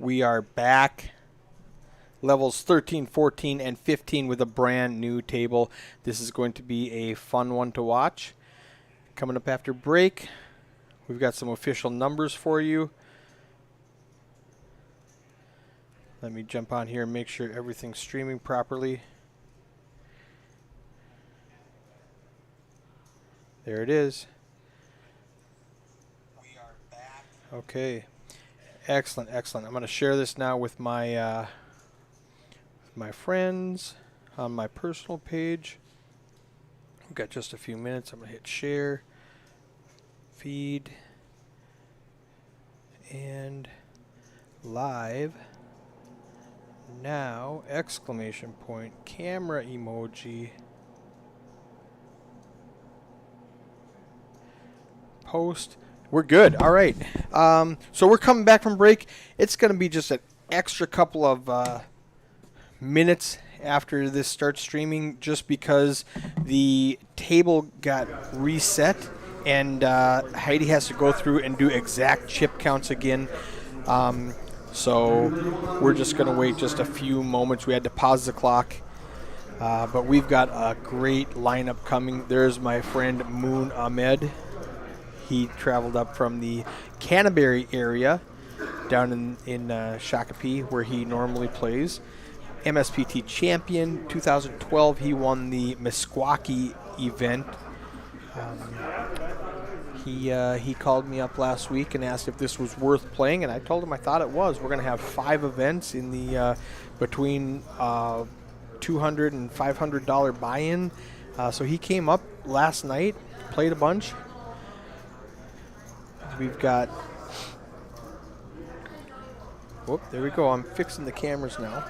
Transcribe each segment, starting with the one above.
We are back. Levels 13, 14, and 15 with a brand new table. This is going to be a fun one to watch. Coming up after break, we've got some official numbers for you. Let me jump on here and make sure everything's streaming properly. There it is. We are back. Okay. Excellent, excellent. I'm going to share this now with my my friends on my personal page. We've got just a few minutes. I'm going to hit share, feed, and live now, exclamation point, camera emoji, post. We're good. All right. So we're coming back from break. It's going to be just an extra couple of minutes after this starts streaming, just because the table got reset and Heidi has to go through and do exact chip counts again. So we're just going to wait just a few moments. We had to pause the clock. But we've got a great lineup coming. There's my friend Moon Ahmed. He traveled up from the Canterbury area down in Shakopee, where he normally plays. MSPT champion 2012. He won the Meskwaki event. He called me up last week and asked if this was worth playing, and I told him I thought it was. We're going to have 5 events in the between $200 and $500 buy-in. So he came up last night, played a bunch. We've got. Whoop! There we go. I'm fixing the cameras now.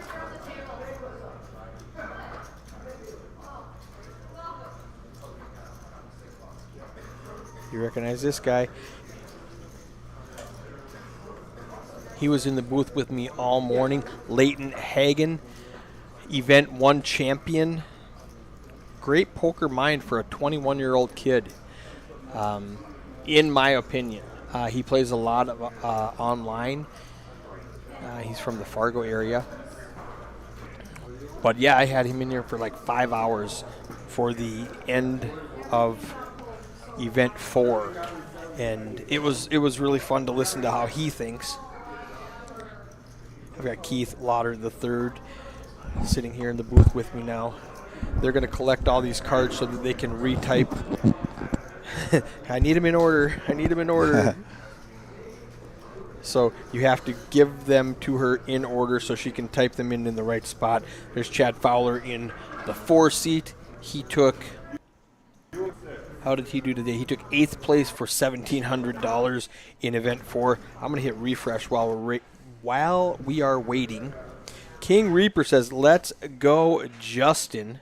You recognize this guy? He was in the booth with me all morning. Leighton Hagen, Event 1 champion. Great poker mind for a 21-year-old kid, in my opinion. He plays a lot of online. He's from the Fargo area. But yeah, I had him in here for like 5 hours for the end of Event 4, and it was really fun to listen to how he thinks. I've got Keith Lauder III sitting here in the booth with me now. They're going to collect all these cards so that they can retype. I need them in order. I need them in order. So you have to give them to her in order so she can type them in the right spot. There's Chad Fowler in the 4 seat. He took... How did he do today? He took 8th place for $1,700 in Event 4. I'm going to hit refresh while we are waiting. King Reaper says, "Let's go, Justin."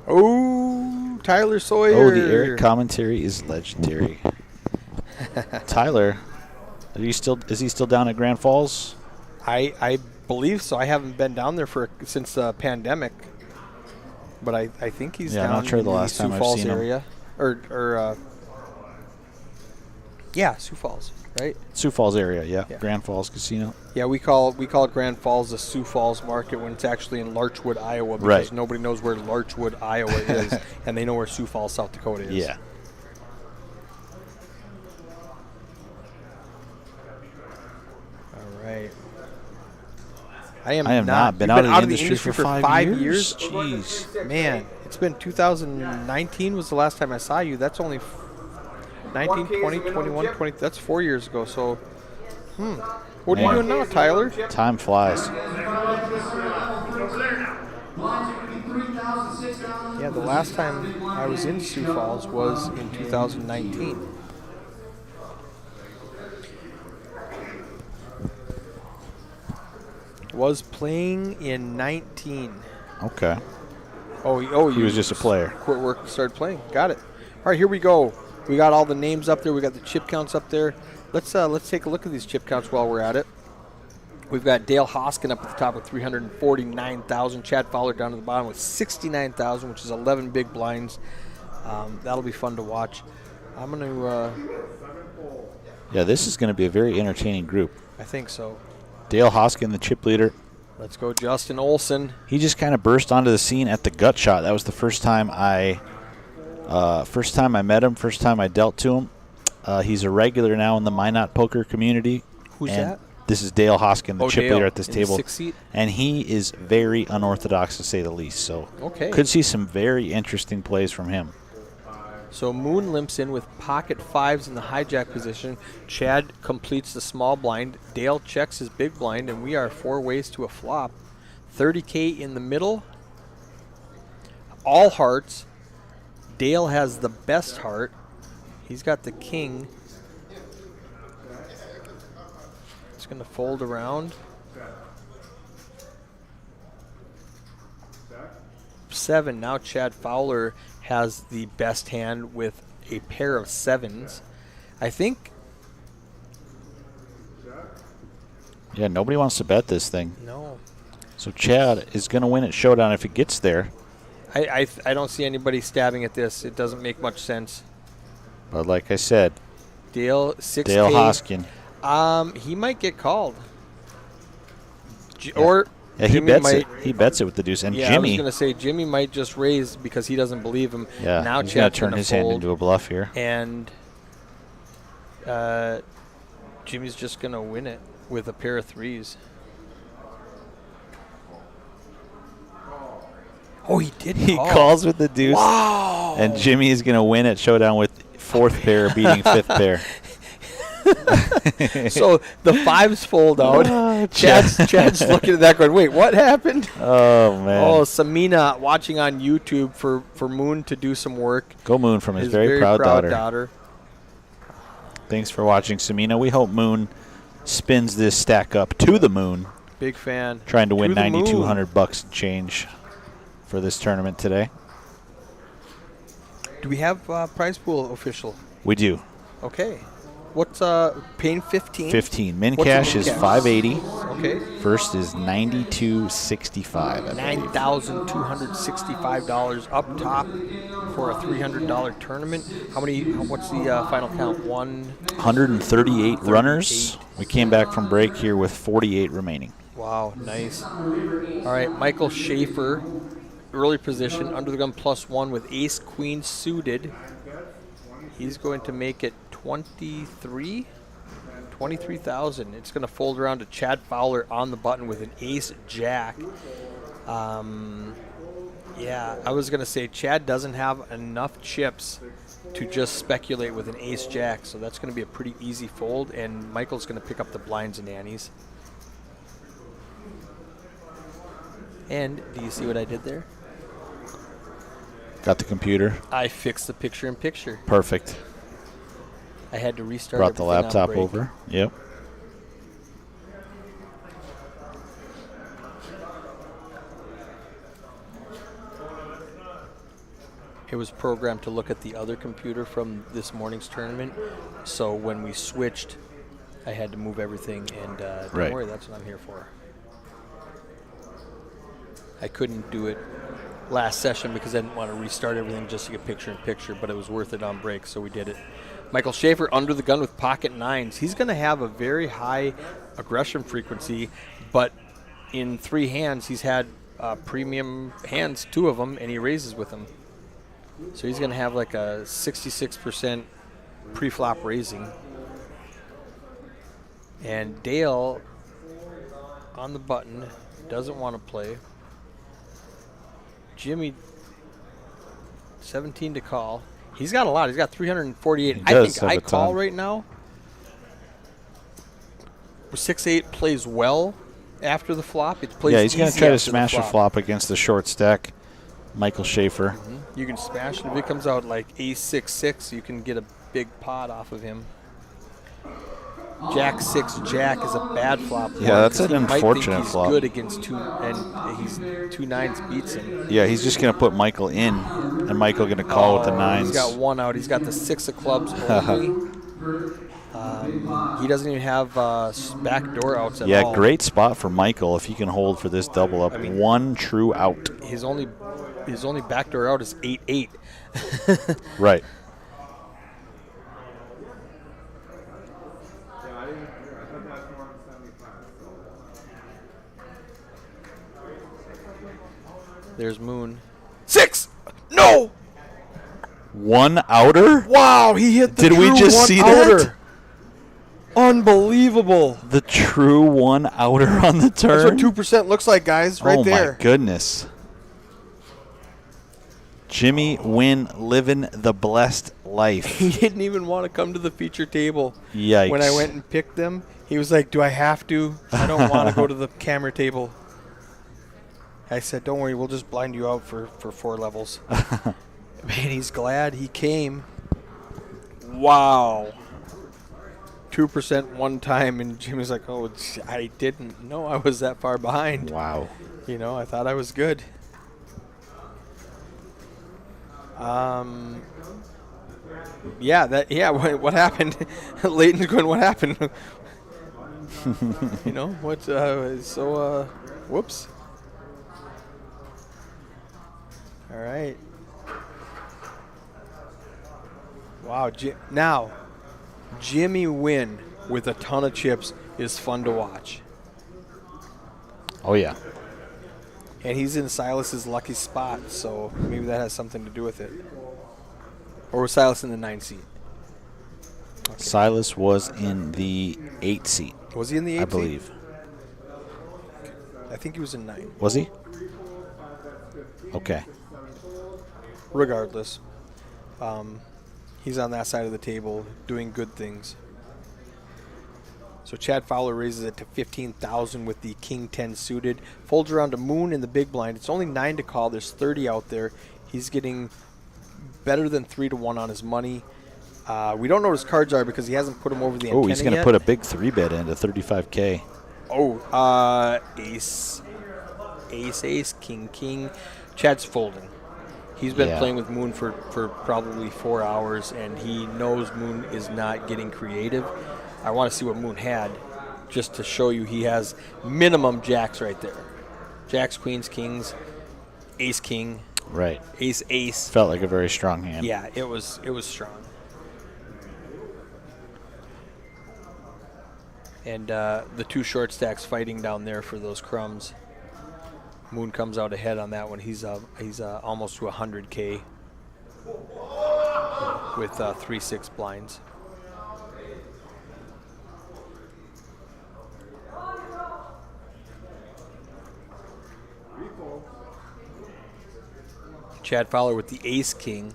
Oh, Tyler Sawyer. Oh, the Eric commentary is legendary. Tyler, is he still down at Grand Falls? I believe so. I haven't been down there since the pandemic, but I think he's down I'm not sure in the last time Sioux I've Falls seen area. Yeah, Sioux Falls, right? Sioux Falls area, yeah. Grand Falls Casino. Yeah, we call Grand Falls the Sioux Falls Market when it's actually in Larchwood, Iowa, because nobody knows where Larchwood, Iowa is, and they know where Sioux Falls, South Dakota is. Yeah. All right. I have not been out of the industry for 5 years. Jeez. Man, it's been 2019 was the last time I saw you. That's only 19, 20, 21, 20. That's 4 years ago. So, what are you doing now, Tyler? Time flies. Yeah, the last time I was in Sioux Falls was in 2019. Was playing in 19. Okay. He was just a player. Quit work, started playing. Got it. All right, here we go. We got all the names up there. We got the chip counts up there. let's take a look at these chip counts while we're at it. We've got Dale Hoskin up at the top with 349,000. Chad Fowler down at the bottom with 69,000, which is 11 big blinds. That'll be fun to watch. I'm going to... Yeah, this is going to be a very entertaining group. I think so. Dale Hoskin, the chip leader. Let's go Justin Olson. He just kind of burst onto the scene at the gut shot. That was the first time I met him, first time I dealt to him. He's a regular now in the Minot poker community. Who's that? This is Dale Hoskin, the chip Dale, leader at this table. The 6th seat? And he is very unorthodox, to say the least. So could see some very interesting plays from him. So Moon limps in with pocket 5s in the hijack position. Chad completes the small blind. Dale checks his big blind, and we are 4 ways to a flop. 30K in the middle. All hearts. Dale has the best heart. He's got the king. It's going to fold around. 7. Now Chad Fowler has the best hand with a pair of 7s. I think. Yeah, nobody wants to bet this thing. No. So Chad is going to win at Showdown if it gets there. I don't see anybody stabbing at this. It doesn't make much sense. But like I said, Dale 6K. Dale Hoskin. He might get called. Or Jimmy he bets might, it. He bets it with the deuce. And yeah, Jimmy. I was going to say Jimmy might just raise because he doesn't believe him. Yeah, now he's going to turn gonna his hand fold, into a bluff here. And Jimmy's just going to win it with a pair of 3s. Oh, he did He call. calls with the deuce. Wow. And Jimmy is going to win at Showdown with 4th pair beating 5th pair. So the 5s fold out. Chad's looking at that going, wait, what happened? Oh, man. Oh, Samina watching on YouTube for Moon to do some work. Go Moon from his very proud daughter. Thanks for watching, Samina. We hope Moon spins this stack up to the moon. Big fan. Trying to win $9,200 and change for this tournament today. Do we have prize pool official? We do. Okay. What's paying 15? 15. Min cash is 580. Okay. First is 92.65. $9,265 up top for a $300 tournament. What's the final count? 138 runners. We came back from break here with 48 remaining. Wow, nice. All right, Michael Schaefer, early position, under the gun +1 with ace queen suited. He's going to make it 23,000. It's going to fold around to Chad Fowler on the button with an ace jack. Yeah, I was going to say Chad doesn't have enough chips to just speculate with an ace jack, so that's going to be a pretty easy fold, and Michael's going to pick up the blinds and annies. And do you see what I did there? Got the computer. I fixed the picture-in-picture. Perfect. I had to restart. Brought the laptop over. Yep. It was programmed to look at the other computer from this morning's tournament. So when we switched, I had to move everything. And don't worry, that's what I'm here for. I couldn't do it last session because I didn't want to restart everything just to get picture-in-picture, but it was worth it on break, so we did it. Michael Schaefer under the gun with pocket 9s. He's going to have a very high aggression frequency, but in 3 hands, he's had premium hands, 2 of them, and he raises with them. So he's going to have like a 66% pre-flop raising. And Dale on the button doesn't want to play. Jimmy, 17 to call. He's got a lot. He's got 348. I think I call right now. 6-8 plays well after the flop. It plays he's going to try to smash a flop against the short stack. Michael Schaefer. Mm-hmm. You can smash it. If it comes out like ace-6-6, you can get a big pot off of him. Jack-6 Jack is a bad flop. Yeah, that's an unfortunate flop. He's good against 2, and he's 2 9s beats him. Yeah, he's just going to put Michael in, and Michael going to call with the 9s. He's got 1 out. He's got the 6 of clubs only. He doesn't even have back door outs at all. Yeah, great spot for Michael if he can hold for this double up. One true out. His only backdoor out is 8-8. Right. There's Moon. 6! No! One outer? Wow, he hit the Did we true just one see outer. that? Unbelievable. The true one outer on the turn? That's what 2% looks like, guys, right there. Oh, my goodness. Jimmy Wynn living the blessed life. He didn't even want to come to the feature table. Yikes. When I went and picked them, he was like, do I have to? I don't want to go to the camera table. I said, don't worry, we'll just blind you out for 4 levels. Man, he's glad he came. Wow. 2% one time, and Jimmy's like, oh, I didn't know I was that far behind. Wow. You know, I thought I was good. Yeah, what happened? Leighton's going, what happened? You know, whoops. All right. Wow, now, Jimmy Wynn with a ton of chips is fun to watch. Oh, yeah. And he's in Silas's lucky spot, so maybe that has something to do with it. Or was Silas in the 9 seat? Okay. Silas was in the 8 seat. Was he in the 8 seat? I believe. I think he was in 9. Was he? Okay. Regardless, he's on that side of the table doing good things. So Chad Fowler raises it to 15,000 with the King 10 suited. Folds around to Moon in the big blind. It's only 9 to call. There's 30 out there. He's getting better than 3-1 on his money. We don't know what his cards are because he hasn't put them over the antenna Oh, he's going to put a big 3-bet into 35K. Oh, ace, king. Chad's folding. He's been playing with Moon for probably 4 hours, and he knows Moon is not getting creative. I want to see what Moon had just to show you he has minimum jacks right there. Jacks, queens, kings, ace, king. Right. Ace. Felt like a very strong hand. Yeah, it was strong. And the 2 short stacks fighting down there for those crumbs. Moon comes out ahead on that one. He's almost to 100K with 3-6 blinds. Chad Fowler with the ace king.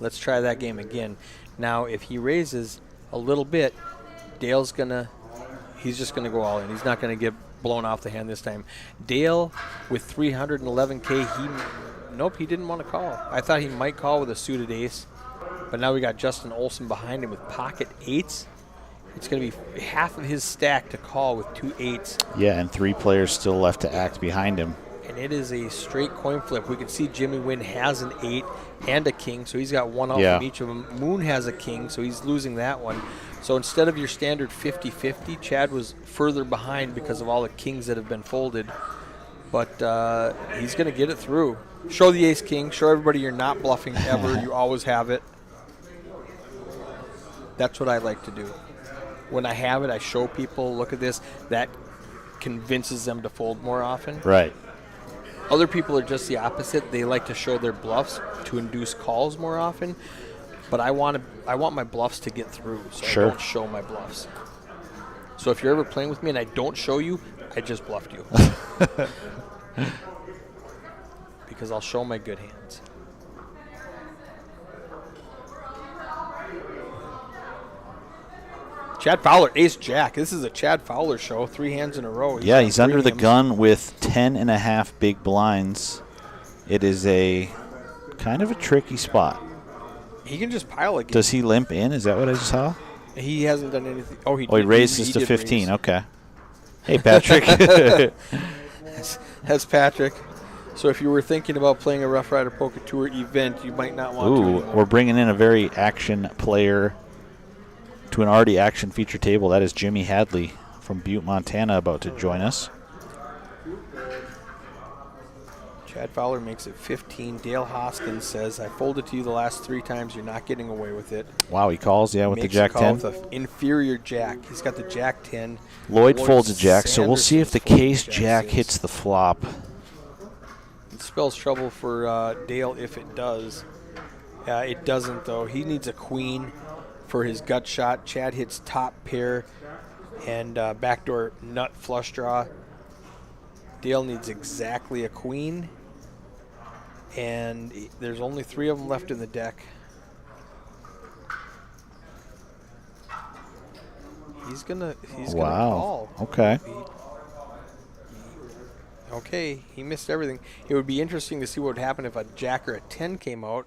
Let's try that game again. Now, if he raises a little bit, Dale's he's just gonna go all in. He's not gonna get blown off the hand this time. Dale with 311K. He didn't want to call. I thought he might call with a suited ace, but now we got Justin Olson behind him with pocket 8s. It's going to be half of his stack to call with 2 8s. Yeah, and 3 players still left to act behind him. And it is a straight coin flip. We can see Jimmy Wynn has an 8 and a king, so he's got 1 off from each of them. Moon has a king, so he's losing that one. So instead of your standard 50-50, Chad was further behind because of all the kings that have been folded. But he's going to get it through. Show the ace king. Show everybody you're not bluffing ever. You always have it. That's what I like to do. When I have it, I show people, look at this. That convinces them to fold more often. Right. Other people are just the opposite. They like to show their bluffs to induce calls more often. But I want my bluffs to get through, so I don't show my bluffs. So if you're ever playing with me and I don't show you, I just bluffed you. Because I'll show my good hands. Chad Fowler, ace jack. This is a Chad Fowler show. 3 hands in a row. He's under the gun with 10.5 big blinds. It is a kind of a tricky spot. He can just pile again. Does he limp in? Is that what I just saw? He hasn't done anything. He raises to 15. Raise. Okay. Hey, Patrick. That's Patrick. So if you were thinking about playing a Roughrider Poker Tour event, you might not want to anymore. We're bringing in a very action player. to an already action feature table. That is Jimmy Hadley from Butte, Montana, about to join us. Chad Fowler makes it 15. Dale Hoskins says, I folded to you the last 3 times. You're not getting away with it. Wow, he calls, with the Jack 10. With an inferior Jack. He's got the Jack 10. Lloyd folds a Jack, so we'll see if the case Jack hits the flop. It spells trouble for Dale if it does. It doesn't, though. He needs a queen for his gut shot. Chad hits top pair and backdoor nut flush draw. Dale needs exactly a queen, and there's only 3 of them left in the deck. He's gonna call. Okay. Okay, he missed everything. It would be interesting to see what would happen if a Jack or a 10 came out.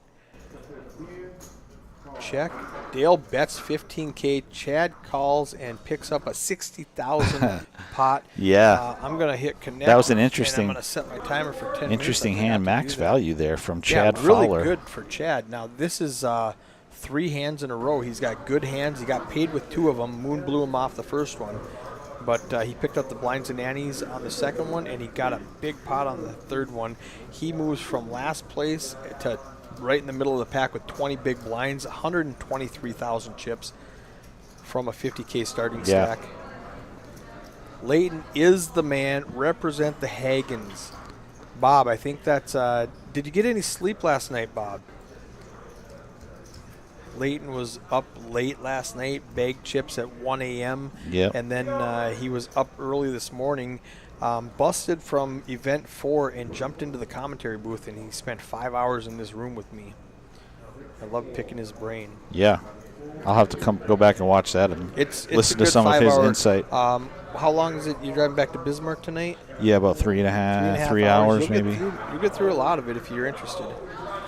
Check. Dale bets 15K. Chad calls and picks up a 60,000 pot. Yeah. I'm going to hit connect. That was an interesting. I'm going to set my timer for 10 interesting minutes. hand. Max value there from Chad really Fowler. Good for Chad. Now this is 3 hands in a row. He's got good hands. He got paid with 2 of them. Moon blew him off the first one, but he picked up the blinds and annies on the second one, and he got a big pot on the third one. He moves from last place to right in the middle of the pack with 20 big blinds, 123,000 chips from a 50K starting stack. Layton is the man. Represent the Hagens. Bob, I think that's did you get any sleep last night, Bob? Layton was up late last night, bagged chips at 1 a.m. Yep. And then he was up early this morning, busted from event 4 and jumped into the commentary booth, and he spent 5 hours in this room with me. I love picking his brain. Yeah. I'll have to go back and watch that and listen to some of his insight. How long is it? You driving back to Bismarck tonight? Yeah, about 3.5, 3 hours maybe. You get through a lot of it if you're interested.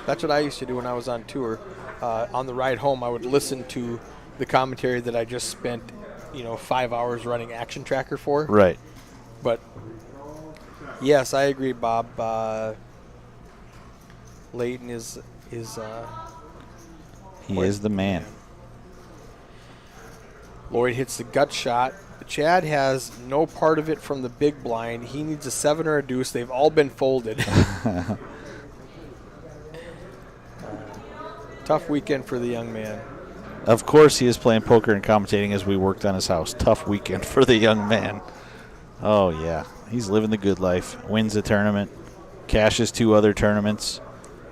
That's what I used to do when I was on tour. On the ride home, I would listen to the commentary that I just spent, 5 hours running Action Tracker for. Right. But yes, I agree, Bob. Layton is he is the man. Lloyd hits the gut shot. Chad has no part of it from the big blind. He needs a 7 or a deuce. They've all been folded. Tough weekend for the young man. Of course he is playing poker and commentating as we worked on his house. Tough weekend for the young man. Oh, yeah. He's living the good life. Wins the tournament. Cashes 2 other tournaments.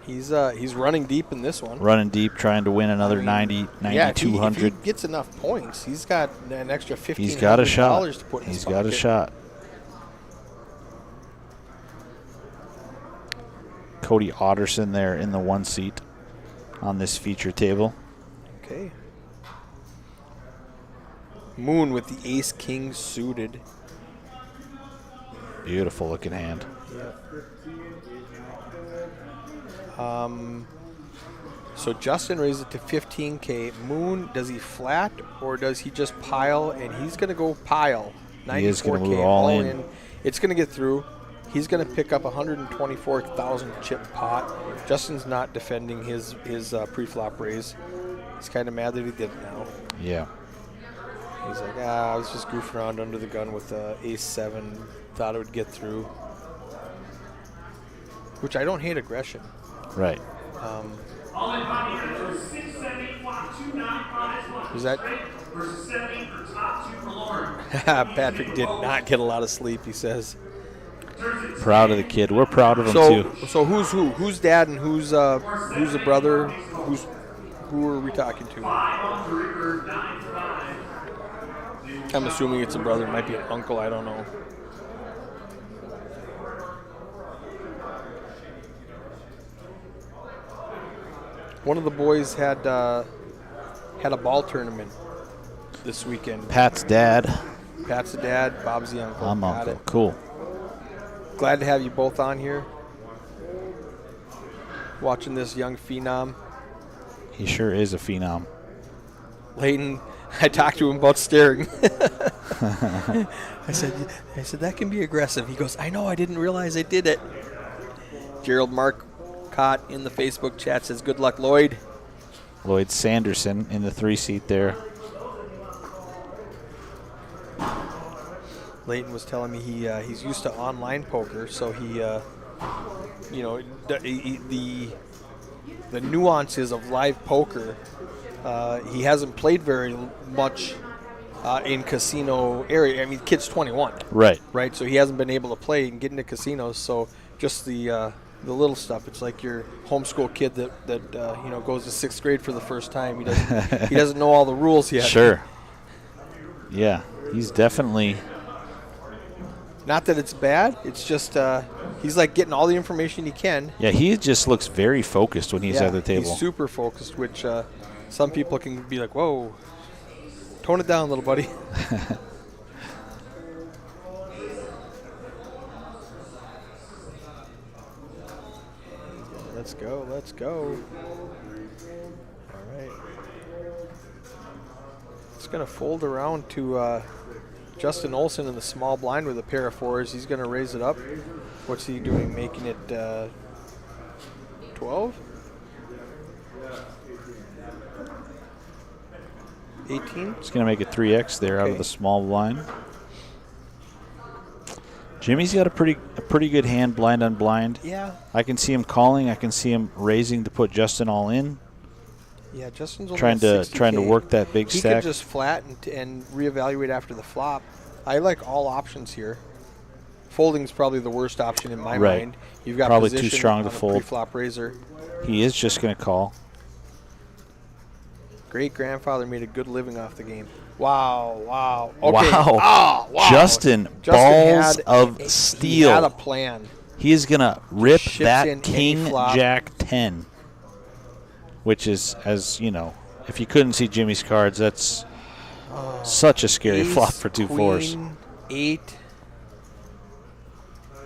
He's running deep in this one. Running deep, trying to win another 9,200. If he gets enough points, he's got an extra $1,500 He's got a shot. To put in his He's got a shot. Cody Otterson there in the 1 seat on this feature table. Okay. Moon with the ace-king suited. Beautiful looking hand. So Justin raised it to 15K. Moon, does he flat or does he just pile? And he's going to go pile. 94K, he is going to move all in. It's going to get through. He's going to pick up 124,000 chip pot. Justin's not defending his pre-flop raise. He's kind of mad that he did it now. Yeah. He's like, I was just goofing around under the gun with ace-7. Thought it would get through. Which I don't hate aggression. Right. Was that? Patrick did not get a lot of sleep, he says. Proud of the kid. We're proud of him too. So who's who? Who's dad and who's the brother? Who are we talking to? I'm assuming it's a brother. It might be an uncle. I don't know. One of the boys had a ball tournament this weekend. Pat's dad. Pat's the dad. Bob's the uncle. I'm uncle. Cool. Glad to have you both on here. Watching this young phenom. He sure is a phenom. Layton, I talked to him about staring. I said that can be aggressive. He goes, I know, I didn't realize I did it. Gerald Marcotte in the Facebook chat says, good luck, Lloyd. Lloyd Sanderson in the 3 seat there. Leighton was telling me he's used to online poker, so he the nuances of live poker. He hasn't played very much in casino area. I mean, kid's 21. Right. Right. So he hasn't been able to play and get into casinos. So just the little stuff. It's like your homeschool kid that goes to 6th grade for the first time. He doesn't know all the rules yet. Sure. Yeah, he's definitely. Not that it's bad. It's just he's like getting all the information he can. Yeah, he just looks very focused when he's at the table. He's super focused, which some people can be like, whoa, tone it down, little buddy. Let's go. All right. It's going to fold around to Justin Olson in the small blind with a pair of 4s. He's going to raise it up. What's he doing? Making it 12? 18? He's going to make it 3x there out of the small blind. Jimmy's got a pretty good hand blind on blind. Yeah. I can see him calling. I can see him raising to put Justin all in. Yeah, Justin's only trying to work that big he stack. He could just flat and reevaluate after the flop. I like all options here. Folding's probably the worst option in my mind. You've got probably position too strong on to a fold. Pre-flop raiser. He is just going to call. Great-grandfather made a good living off the game. Wow. Okay. Wow. Justin balls of steel. He had a plan. He is going to rip that King Jack 10, which is, as you know, if you couldn't see Jimmy's cards, that's such a scary flop for 2 4s. 8.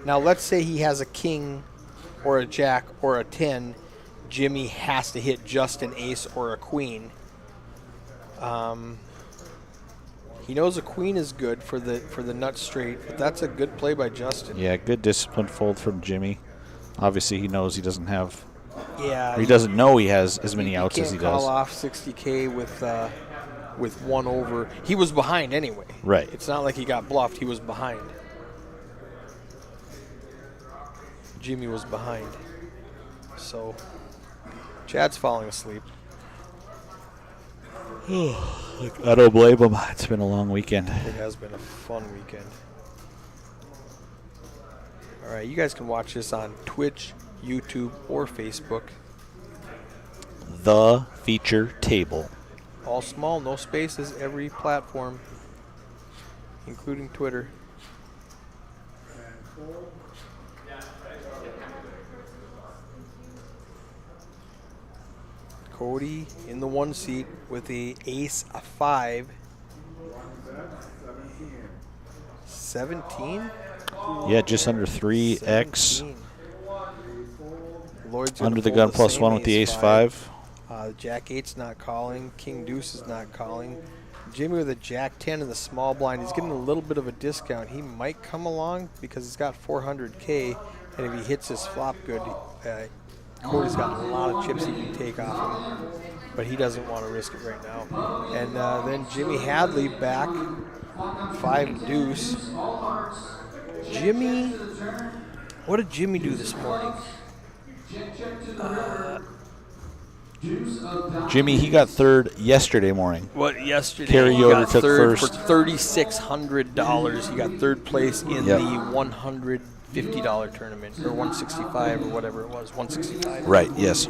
Now, let's say he has a king or a jack or a 10. Jimmy has to hit just an ace or a queen. He knows a queen is good for the nut straight, but that's a good play by Justin. Yeah, good disciplined fold from Jimmy. Obviously, he knows he doesn't have. Yeah, he doesn't know he has as many outs as he does. He can't call off 60K with 1 over. He was behind anyway. Right. It's not like he got bluffed. He was behind. Jimmy was behind. So Chad's falling asleep. I don't blame him. It's been a long weekend. It has been a fun weekend. All right, you guys can watch this on Twitch, YouTube, or Facebook. The Feature Table. All small, no spaces, every platform, including Twitter. Cody in the 1 seat with the ace of 5. 17? Yeah, just under 3x. 17. Lloyd's under the gun plus 1 with the ace 5. Jack 8's not calling. King deuce is not calling. Jimmy with a Jack 10 in the small blind. He's getting a little bit of a discount. He might come along because he's got 400K, and if he hits his flop good, Cody's got a lot of chips he can take off him, but he doesn't want to risk it right now. And then Jimmy Hadley back, 5 deuce. Jimmy, what did Jimmy do this morning? Jimmy, he got third yesterday morning. What, yesterday? Kerry Yoder took third first. For $3,600. He got third place in the $150 tournament, or 165 or whatever it was, 165. Right, yes.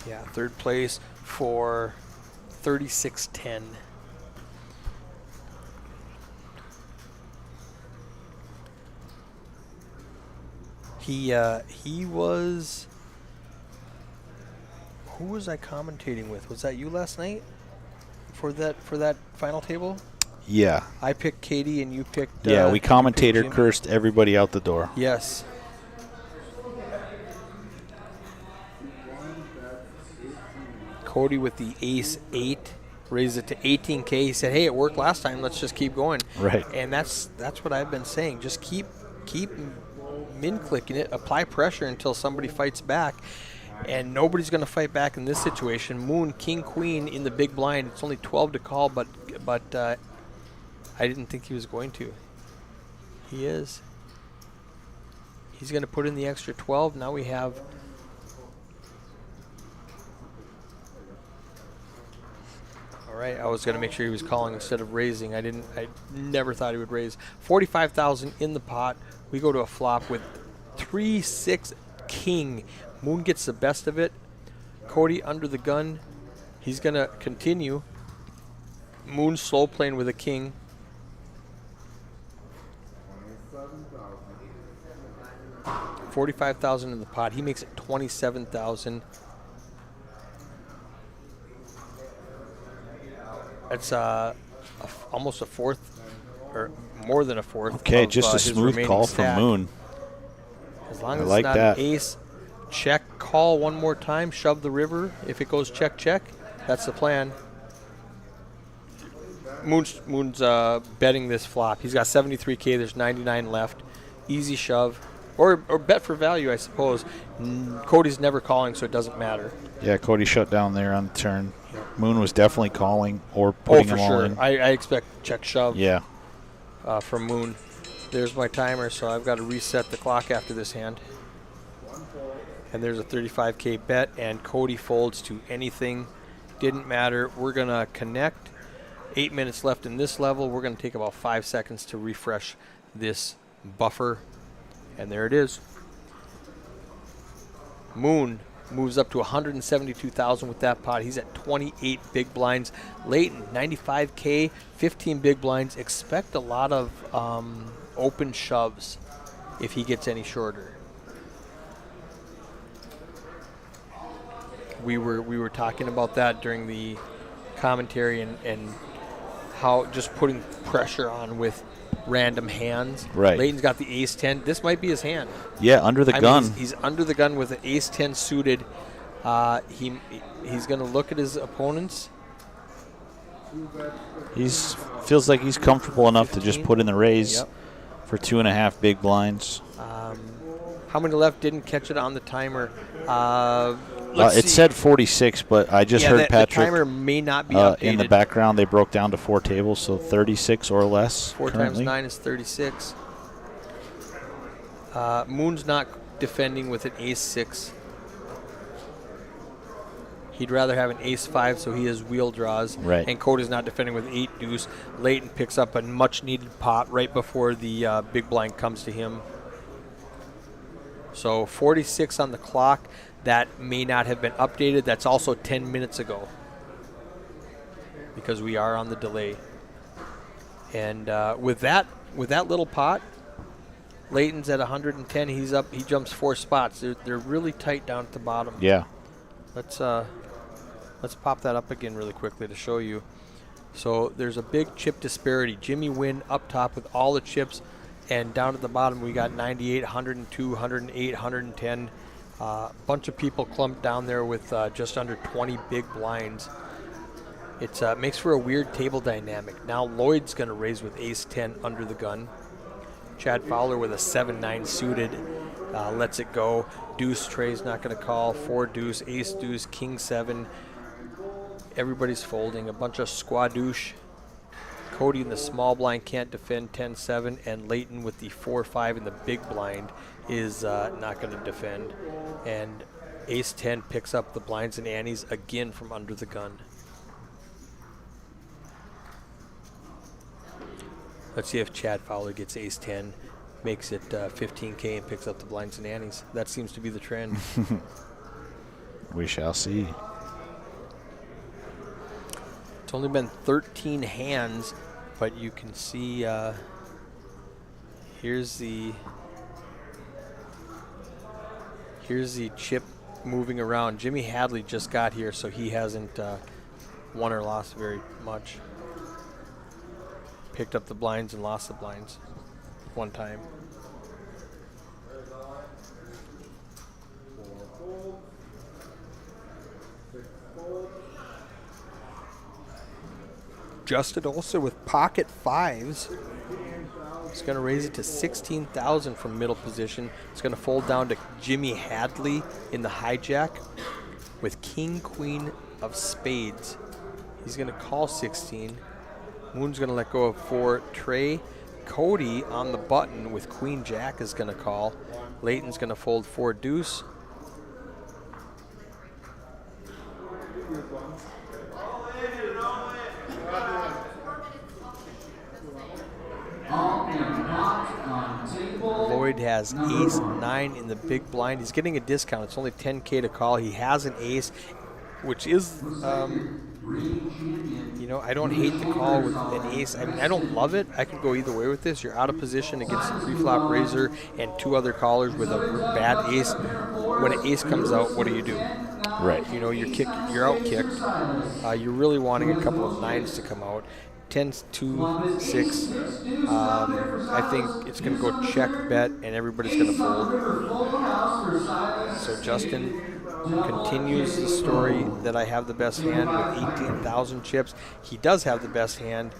Yeah, third place for $3,610. He was. Who was I commentating with? Was that you last night for that final table? Yeah. I picked Katie and you picked. Yeah, we commentator cursed everybody out the door. Yes. Cody with the ace 8 raised it to 18K. He said, "Hey, it worked last time. Let's just keep going." Right. And that's what I've been saying. Just keep min clicking it. Apply pressure until somebody fights back. And nobody's going to fight back in this situation. Moon, king, queen in the big blind. It's only 12 to call, but I didn't think he was going to. He is. He's going to put in the extra 12. Now we have... All right, I was going to make sure he was calling instead of raising. I never thought he would raise. 45,000 in the pot. We go to a flop with 3-6 king. Moon gets the best of it. Cody under the gun. He's going to continue. Moon slow playing with a king. $45,000 in the pot. He makes it 27,000. That's almost a fourth, or more than a fourth. Okay, of, just a smooth call stack. from Moon. As long as I like it's not that. an ace, check, call one more time, shove the river. If it goes check, check, that's the plan. Moon's betting this flop. He's got 73K. There's 99 left. Easy shove. Or bet for value, I suppose. Cody's never calling, so it doesn't matter. Yeah, Cody shut down there on the turn. Moon was definitely calling or putting for them all sure. in. I expect check shove Yeah. from Moon. There's my timer, so I've got to reset the clock after this hand. And there's a 35K bet, and Cody folds to anything. Didn't matter. We're going to connect. 8 minutes left in this level. We're going to take about 5 seconds to refresh this buffer. And there it is. Moon moves up to 172,000 with that pot. He's at 28 big blinds. Leighton, 95K, 15 big blinds. Expect a lot of open shoves if he gets any shorter. We were talking about that during the commentary and how just putting pressure on with random hands. Right. Leighton's got the ace 10. This might be his hand. Yeah, under the gun. Mean, he's under the gun with an ace 10 suited. He's going to look at his opponents. Feels like he's comfortable enough 15. to just put in the raise Yep. for 2.5 big blinds. How many left? Didn't catch it on the timer. It said 46, but I just heard Patrick. The timer may not be updated. In the background, they broke down to 4 tables, so 36 or less. 4 currently. times 9 is 36. Moon's not defending with an ace 6. He'd rather have an ace 5, so he has wheel draws. Right. And Cody's not defending with 8 deuce. Leighton picks up a much-needed pot right before the big blind comes to him. So 46 on the clock. That may not have been updated. That's also 10 minutes ago because we are on the delay. And with that little pot, Leighton's at 110. He's up. He jumps 4 spots. They're really tight down at the bottom. Yeah. Let's pop that up again really quickly to show you. So there's a big chip disparity. Jimmy Wynn up top with all the chips, and down at the bottom we got 98, 102, 108, 110. Bunch of people clumped down there with just under 20 big blinds. It makes for a weird table dynamic. Now Lloyd's going to raise with ace 10 under the gun. Chad Fowler with a 7-9 suited lets it go. Deuce Trey's not going to call. 4 deuce, ace deuce, king 7. Everybody's folding. A bunch of squadouche. Cody in the small blind can't defend 10-7, and Leighton with the 4-5 in the big blind is not going to defend. And ace 10 picks up the blinds and antes again from under the gun. Let's see if Chad Fowler gets ace 10, makes it 15K and picks up the blinds and antes. That seems to be the trend. We shall see. It's only been 13 hands, but you can see here's the chip moving around. Jimmy Hadley just got here, so he hasn't won or lost very much. Picked up the blinds and lost the blinds one time. Justin also with pocket 5s. He's going to raise it to 16,000 from middle position. It's going to fold down to Jimmy Hadley in the hijack with king, queen of spades. He's going to call 16. Moon's going to let go of 4. Trey Cody on the button with Queen Jack is going to call. Leighton's going to fold 4 deuce. Lloyd has ace 9 in the big blind. He's getting a discount. It's only 10K to call. He has an ace, which is, you know, I don't hate the call with an ace. I mean, I don't love it. I could go either way with this. You're out of position against a pre-flop raiser and 2 other callers with a bad ace. When an ace comes out, what do? Right. You know, you're out kicked. You're really wanting a couple of 9s to come out. 10s, 2, 6. I think it's going to go check, bet, and everybody's going to fold. So Justin continues the story that I have the best hand with 18,000 chips. He does have the best hand.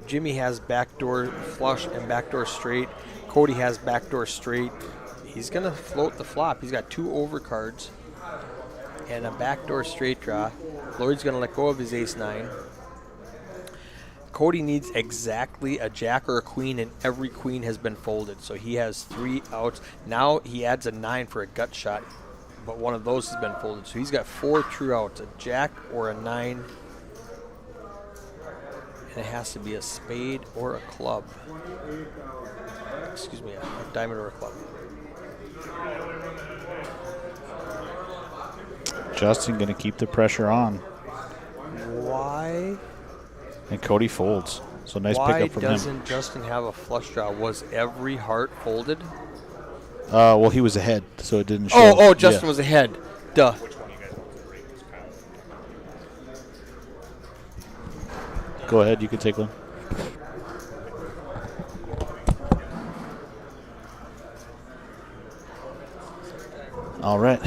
Jimmy has backdoor flush and backdoor straight. Cody has backdoor straight. He's going to float the flop. He's got 2 overcards and a backdoor straight draw. Lloyd's going to let go of his ace 9. Cody needs exactly a jack or a queen, and every queen has been folded. So he has 3 outs. Now he adds a 9 for a gut shot, but one of those has been folded. So he's got 4 true outs, a jack or a 9. And it has to be a spade or a club. Excuse me, a diamond or a club. Justin going to keep the pressure on. Why? And Cody folds. So nice pickup from him. Why doesn't Justin have a flush draw? Was every heart folded? Well, he was ahead, so it didn't show. Oh, Justin was ahead. Duh. Go ahead, you can take one. All right.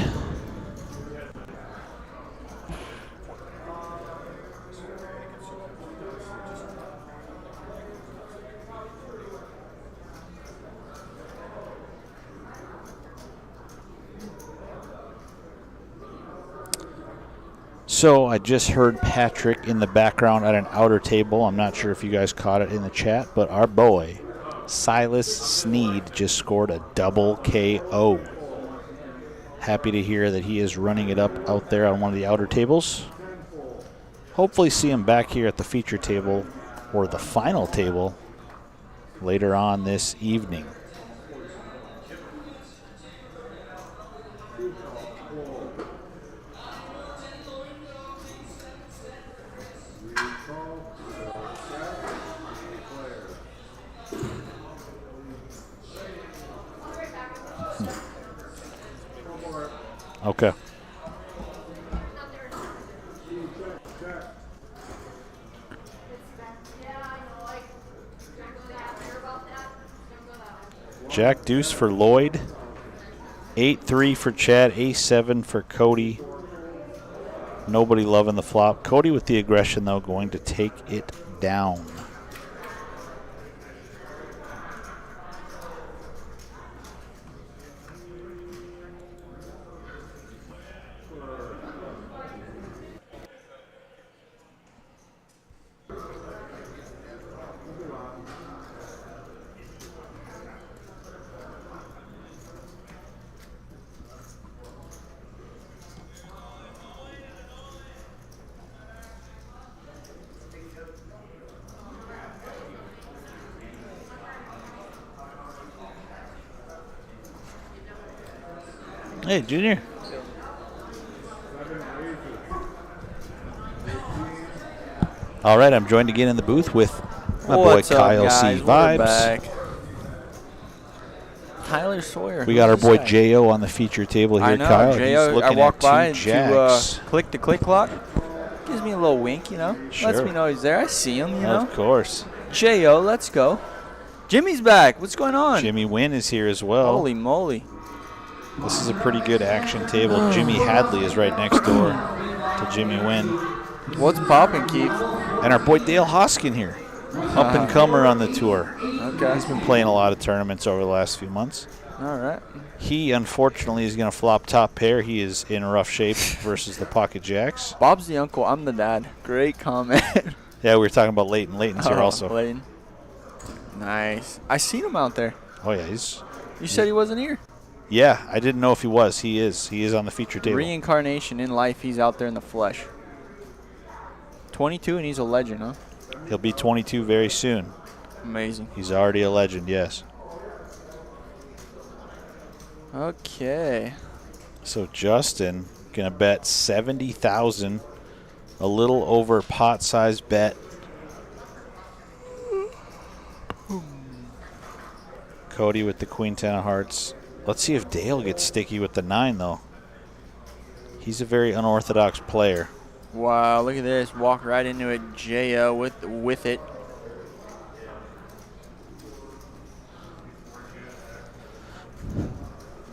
So I just heard Patrick in the background at an outer table. I'm not sure if you guys caught it in the chat, but our boy, Silas Sneed, just scored a double KO. Happy to hear that he is running it up out there on one of the outer tables. Hopefully see him back here at the feature table or the final table later on this evening. Okay. Jack deuce for Lloyd. 8-3 for Chad. Ace-7 for Cody. Nobody loving the flop. Cody with the aggression, though, going to take it down. Hey, Junior. All right, I'm joined again in the booth with my boy Kyle C. Vibes. Tyler Sawyer. We got our boy J.O. on the feature table here, I know, Kyle. J.O. He's looking I walk at by two jacks. to click the click clock. Gives me a little wink, you know. Sure. Lets me know he's there. I see him, you know. Of course. J.O., let's go. Jimmy's back. What's going on? Jimmy Wynn is here as well. Holy moly. This is a pretty good action table. Jimmy Hadley is right next door to Jimmy Wynn. What's poppin', Keith? And our boy Dale Hoskin here. Up-and-comer on the tour. Okay. He's been playing a lot of tournaments over the last few months. All right. He, unfortunately, is going to flop top pair. He is in rough shape versus the pocket jacks. Bob's the uncle. I'm the dad. Great comment. Yeah, we were talking about Leighton. Leighton's here also. Leighton. Nice. I seen him out there. Oh, yeah. You said he wasn't here. Yeah, I didn't know if he was. He is. He is on the feature table. Reincarnation in life. He's out there in the flesh. 22, and he's a legend, huh? He'll be 22 very soon. Amazing. He's already a legend, yes. Okay. So Justin going to bet $70,000, a little over pot-sized bet. Cody with the queen 10 of hearts. Let's see if Dale gets sticky with the 9, though. He's a very unorthodox player. Wow, look at this. Walk right into it. J.O. with it.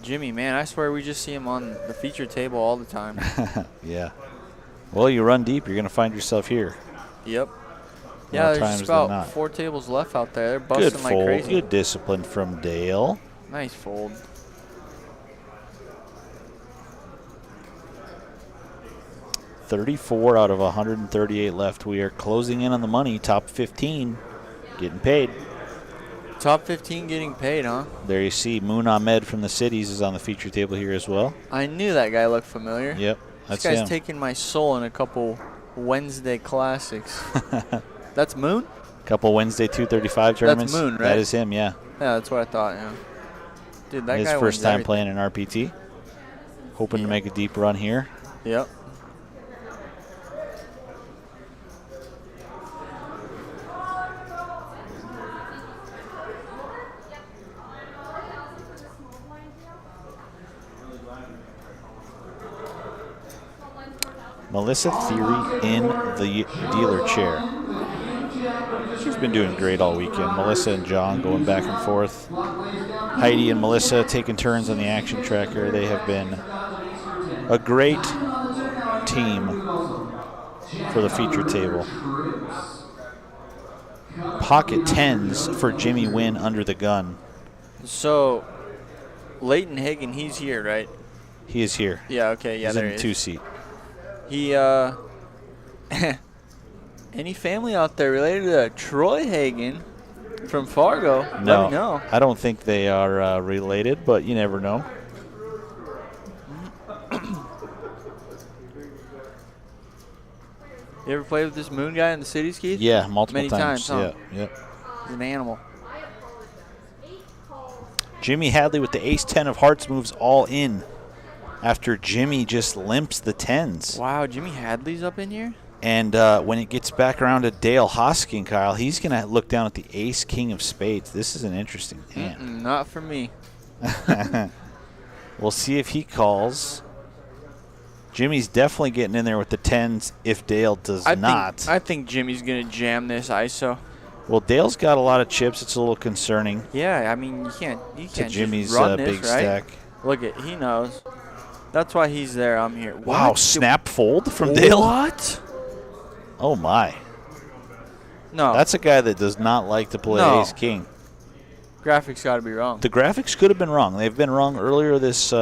Jimmy, man, I swear we just see him on the feature table all the time. Yeah. Well, you run deep, you're going to find yourself here. Yep. More Yeah, there's times just than about not. 4 tables left out there. They're Good busting like fold. crazy. Good discipline from Dale. Nice fold. $34 out of 138 left. We are closing in on the money. Top 15 getting paid. Top 15 getting paid, huh? There you see Moon Ahmed from the Cities is on the feature table here as well. I knew that guy looked familiar. Yep, that's This guy's him. taking my soul in a couple Wednesday classics. That's Moon? Couple Wednesday 235 tournaments. Moon, right? That is him, yeah. Yeah, that's what I thought, yeah. Dude, that His guy first wins time everything. playing in RPT. Hoping to make a deep run here. Yep. Melissa Theory in the dealer chair. She's been doing great all weekend. Melissa and John going back and forth. Heidi and Melissa taking turns on the action tracker. They have been a great team for the feature table. Pocket 10s for Jimmy Wynn under the gun. So, Leighton Hagen, he's here, right? He is here. Yeah, okay, yeah, He's there in he the is. 2-seat. He, any family out there related to Troy Hagen from Fargo? Let me know. I don't think they are related, but you never know. You ever played with this Moon guy in the cities, Keith? Yeah, multiple Many times, huh? Yeah. He's an animal. Jimmy Hadley with the ace-10 of hearts moves all in after Jimmy just limps the 10s. Wow, Jimmy Hadley's up in here? And when it gets back around to Dale Hosking, Kyle, he's going to look down at the ace-king of spades. This is an interesting hand. Not for me. We'll see if he calls. Jimmy's definitely getting in there with the 10s if Dale does not. I think Jimmy's going to jam this ISO. Well, Dale's got a lot of chips. It's a little concerning. Yeah, I mean, you can't To Jimmy's just run this, big right? stack. Look at, he knows. That's why he's there. I'm here. Wow, What? snap fold from Dale. What? Oh, my. No. That's a guy that does not like to play No. ace-king. Graphics got to be wrong. The graphics could have been wrong. They've been wrong earlier this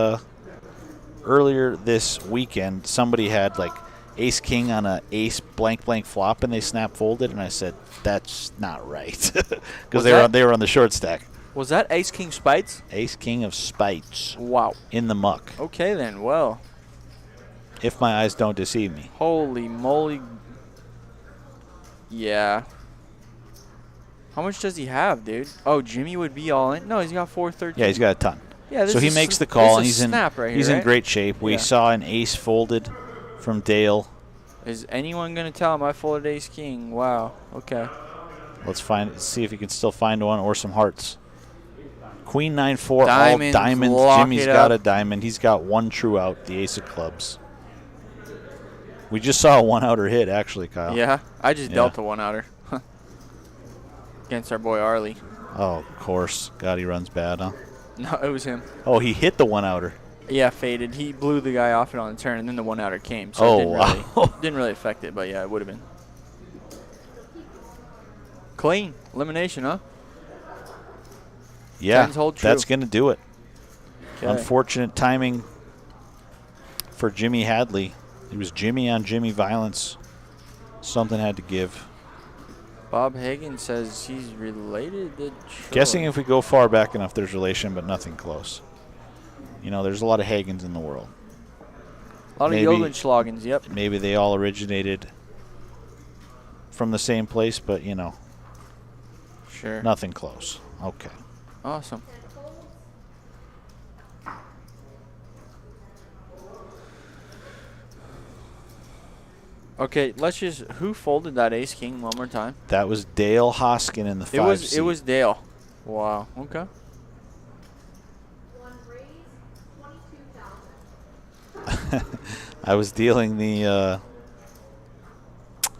weekend. Somebody had like ace king on a ace blank blank flop and they snap folded, and I said that's not right because they were on the short stack. Was that Ace King Spites? Ace king of spades Wow. in the muck. Okay then. Well. If my eyes don't deceive me. Holy moly. Yeah. How much does he have, dude? Oh, Jimmy would be all in. No, he's got 413. Yeah, he's got a ton. Yeah, this so he is makes s- the call, and this is he's in snap right here, he's in right? great shape. We Yeah. saw an ace folded from Dale. Is anyone gonna tell him I folded Ace King? Wow. Okay. Let's see if he can still find one or some hearts. Queen 9-4, Diamonds, all diamonds. lock Jimmy's it got up. a diamond. He's got one true out, the ace of clubs. We just saw a one-outer hit, actually, Kyle. Yeah, I just Yeah. dealt a one-outer against our boy Arlie. Oh, of course. God, he runs bad, huh? No, it was him. Oh, he hit the one-outer. Yeah, faded. He blew the guy off it on the turn, and then the one-outer came. So Oh, it didn't wow. didn't really affect it, but yeah, it would have been. Clean. Elimination, huh? Yeah, Tens hold true. that's going to do it. Okay. Unfortunate timing for Jimmy Hadley. It was Jimmy on Jimmy violence. Something had to give. Bob Hagen says he's related to Troy. Guessing if we go far back enough, there's relation, but nothing close. You know, there's a lot of Hagens in the world. A lot of Jogenschlagens, yep. Maybe they all originated from the same place, but, you know, Sure. nothing close. Okay. Awesome. Okay, let's just. Who folded that ace king one more time? That was Dale Hoskin in the 5 seat. It was Dale. Wow. Okay. I was dealing the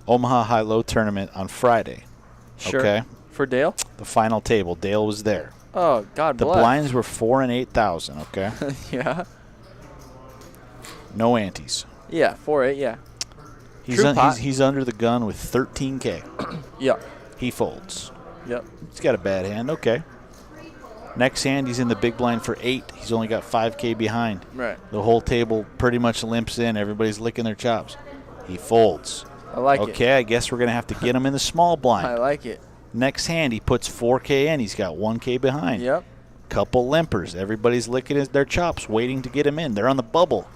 Omaha High-Low tournament on Friday. Sure. Okay. For Dale? The final table. Dale was there. Oh, God The bless. blinds were 4 and 8,000. Okay. Yeah. No antes. Yeah. 4-8. Yeah. He's under the gun with 13K. Yep. He folds. Yep. He's got a bad hand. Okay. Next hand, he's in the big blind for 8. He's only got 5K behind. Right. The whole table pretty much limps in. Everybody's licking their chops. He folds. I like it. Okay, I guess we're going to have to get him in the small blind. I like it. Next hand, he puts 4K in. He's got 1K behind. Yep. Couple limpers. Everybody's licking their chops, waiting to get him in. They're on the bubble.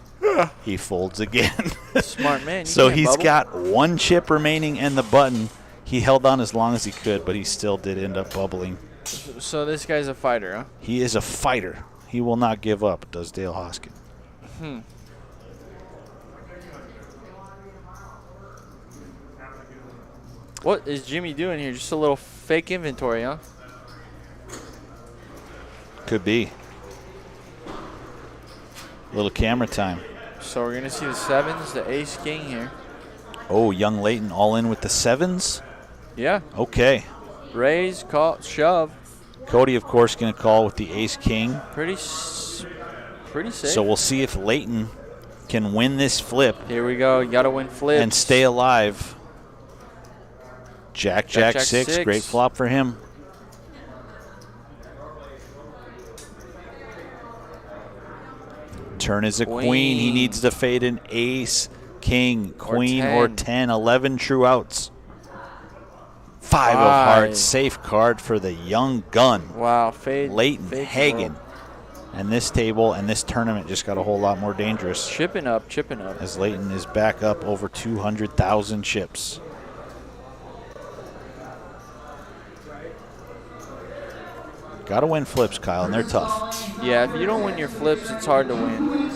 He folds again. Smart man. So he's got 1 chip remaining and the button. He held on as long as he could, but he still did end up bubbling. So this guy's a fighter, huh? He is a fighter. He will not give up, does Dale Hoskin. What is Jimmy doing here? Just a little fake inventory, huh? Could be. A little camera time. So we're going to see the 7s, the ace king here. Oh, young Leighton all in with the 7s? Yeah. Okay. Raise, call, shove. Cody, of course, going to call with the ace-king. Pretty safe. So we'll see if Leighton can win this flip. Here we go. You got to win flips. And stay alive. Jack, 6. Great flop for him. Turn is a queen. He needs to fade an ace, king, queen, or 10. 11 true outs. 5 of hearts. Safe card for the young gun. Wow. Fade. Leighton Hagen. And this table and this tournament just got a whole lot more dangerous. Chipping up. As Leighton is back up over 200,000 chips. Got to win flips, Kyle, and they're tough. Yeah, if you don't win your flips, it's hard to win.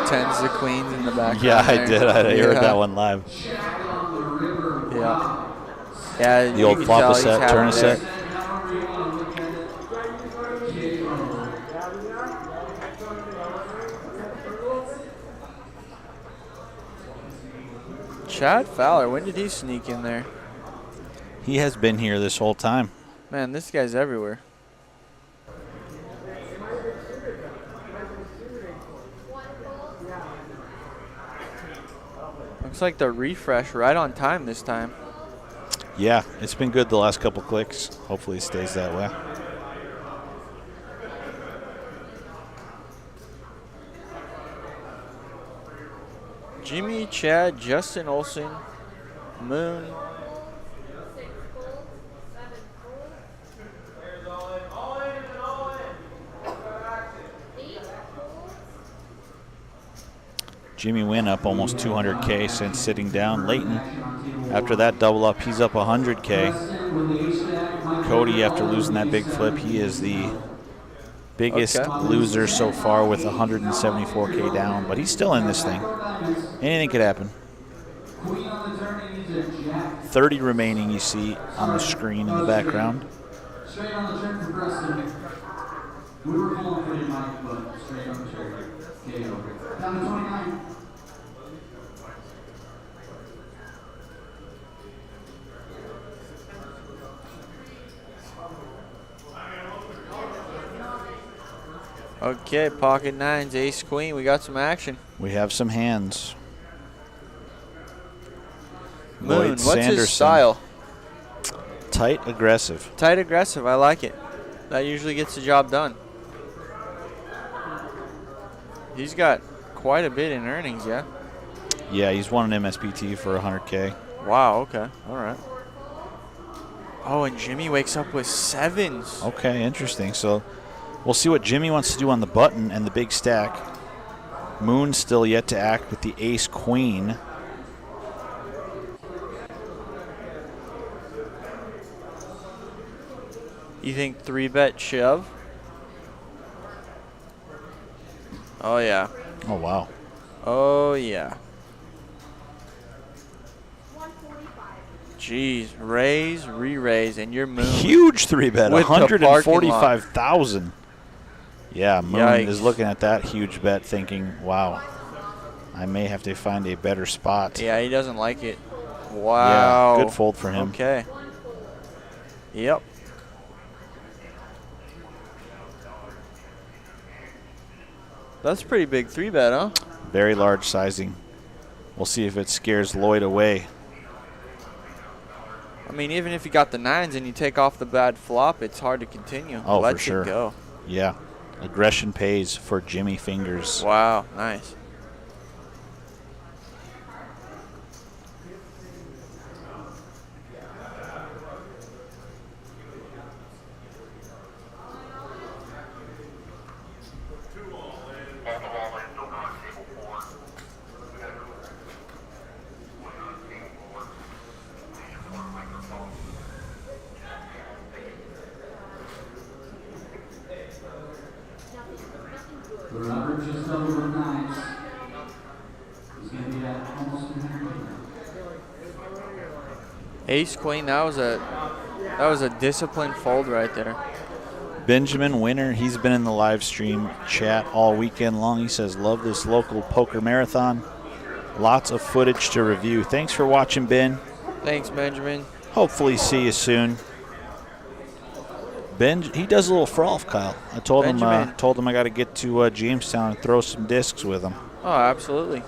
Tens of queens in the back. Yeah, I did. I heard that one live. Yeah. Yeah. The old flop a set, turn a set. Chad Fowler, when did he sneak in there? He has been here this whole time. Man, this guy's everywhere. Looks like the refresh right on time this time. Yeah, it's been good the last couple clicks. Hopefully it stays that way. Jimmy, Chad, Justin Olson, Moon. Jimmy Wynn up almost 200K since sitting down. Leighton, after that double up, he's up 100K. Cody, after losing that big flip, he is the biggest loser so far with 174K down, but he's still in this thing. Anything could happen. 30 remaining, you see on the screen in the background. Straight on the turn for Preston. We were calling for it, Mike, but straight on the turn. KO. Down to 29. Okay, pocket nines, ace, queen. We got some action. We have some hands. Moon, Lloyd what's Sanderson. his style? Tight, aggressive. Tight, aggressive. I like it. That usually gets the job done. He's got quite a bit in earnings, yeah? Yeah, he's won an MSBT for 100K. Wow, okay. All right. Oh, and Jimmy wakes up with 7s. Okay, interesting. So we'll see what Jimmy wants to do on the button and the big stack. Moon's still yet to act with the ace-queen. You think 3-bet shove? Oh, yeah. Oh, wow. Oh, yeah. Jeez, raise, re-raise, and your Moon. Huge 3-bet, With the parking lot. 145,000. Yeah, Moon Yikes. is looking at that huge bet thinking, wow, I may have to find a better spot. Yeah, he doesn't like it. Wow. Yeah, good fold for him. Okay. Yep. That's a pretty big 3-bet, huh? Very large sizing. We'll see if it scares Lloyd away. I mean, even if you got the 9s and you take off the bad flop, it's hard to continue. Oh, Let's for sure. It go. Yeah. Aggression pays for Jimmy Fingers. Wow, nice. The number just over the 9s is going to be at almost 200. Ace Queen, that was a disciplined fold right there. Benjamin Winner, he's been in the live stream chat all weekend long. He says, love this local poker marathon. Lots of footage to review. Thanks for watching, Ben. Thanks, Benjamin. Hopefully see you soon. Ben, he does a little frolf, Kyle. I told him I got to get to Jamestown and throw some discs with him. Oh, absolutely.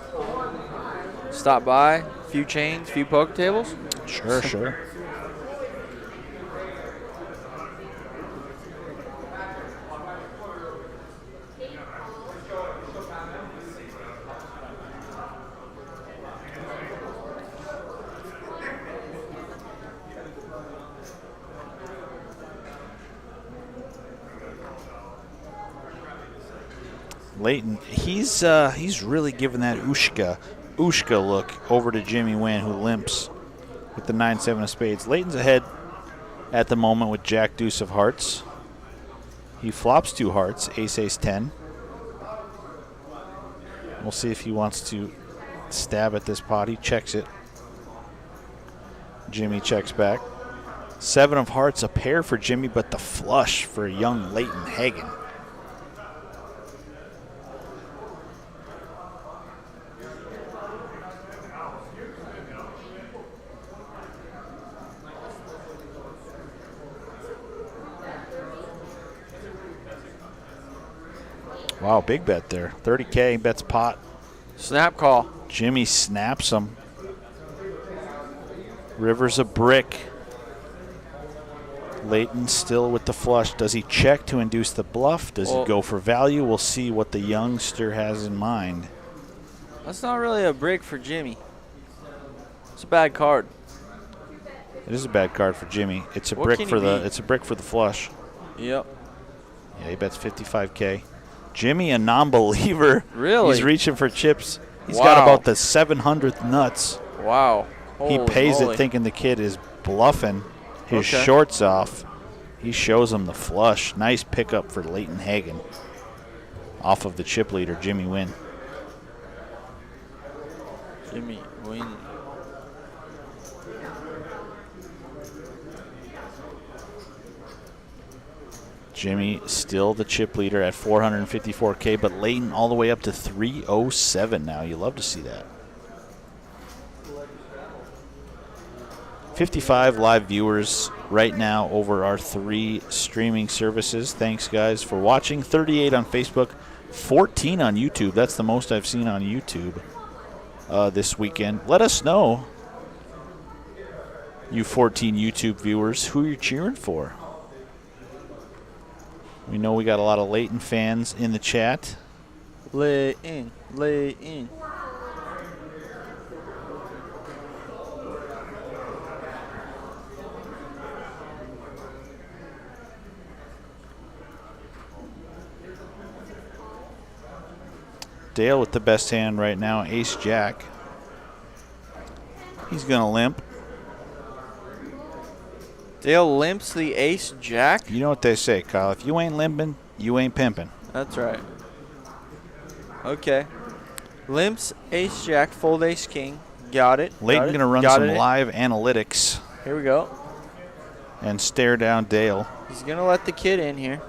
Stop by, few chains, few poker tables. Sure, sure. Leighton, he's really giving that Ushka look over to Jimmy Wynn, who limps with the 9-7 of spades. Leighton's ahead at the moment with Jack Deuce of hearts. He flops 2 hearts, ace, ace, 10. We'll see if he wants to stab at this pot. He checks it. Jimmy checks back. 7 of hearts, a pair for Jimmy, but the flush for young Leighton Hagen. Wow, big bet there. 30K, bets pot. Snap call. Jimmy snaps him. River's a brick. Leighton still with the flush. Does he check to induce the bluff? Does he go for value? We'll see what the youngster has in mind. That's not really a brick for Jimmy. It's a bad card. It is a bad card for Jimmy. It's a brick for the flush. Yep. Yeah, he bets 55K. Jimmy, a non-believer. Really? He's reaching for chips. He's got about the 700th nuts. Wow. He pays it thinking the kid is bluffing his shorts off. He shows him the flush. Nice pickup for Leighton Hagen off of the chip leader, Jimmy Wynn. Jimmy Wynn. Jimmy still the chip leader at 454K, but Leighton all the way up to 307 now. You love to see that. 55 live viewers right now over our 3 streaming services. Thanks, guys, for watching. 38 on Facebook, 14 on YouTube. That's the most I've seen on YouTube this weekend. Let us know, you 14 YouTube viewers, who you're cheering for. We know we got a lot of Leighton fans in the chat. Lay in. Lay in. Dale with the best hand right now, ace jack. He's going to limp. Dale limps the ace jack. You know what they say, Kyle. If you ain't limping, you ain't pimping. That's right. Okay. Limps ace jack, fold ace king. Got it. Leighton going to run some live analytics Here we go. and stare down Dale. He's going to let the kid in here.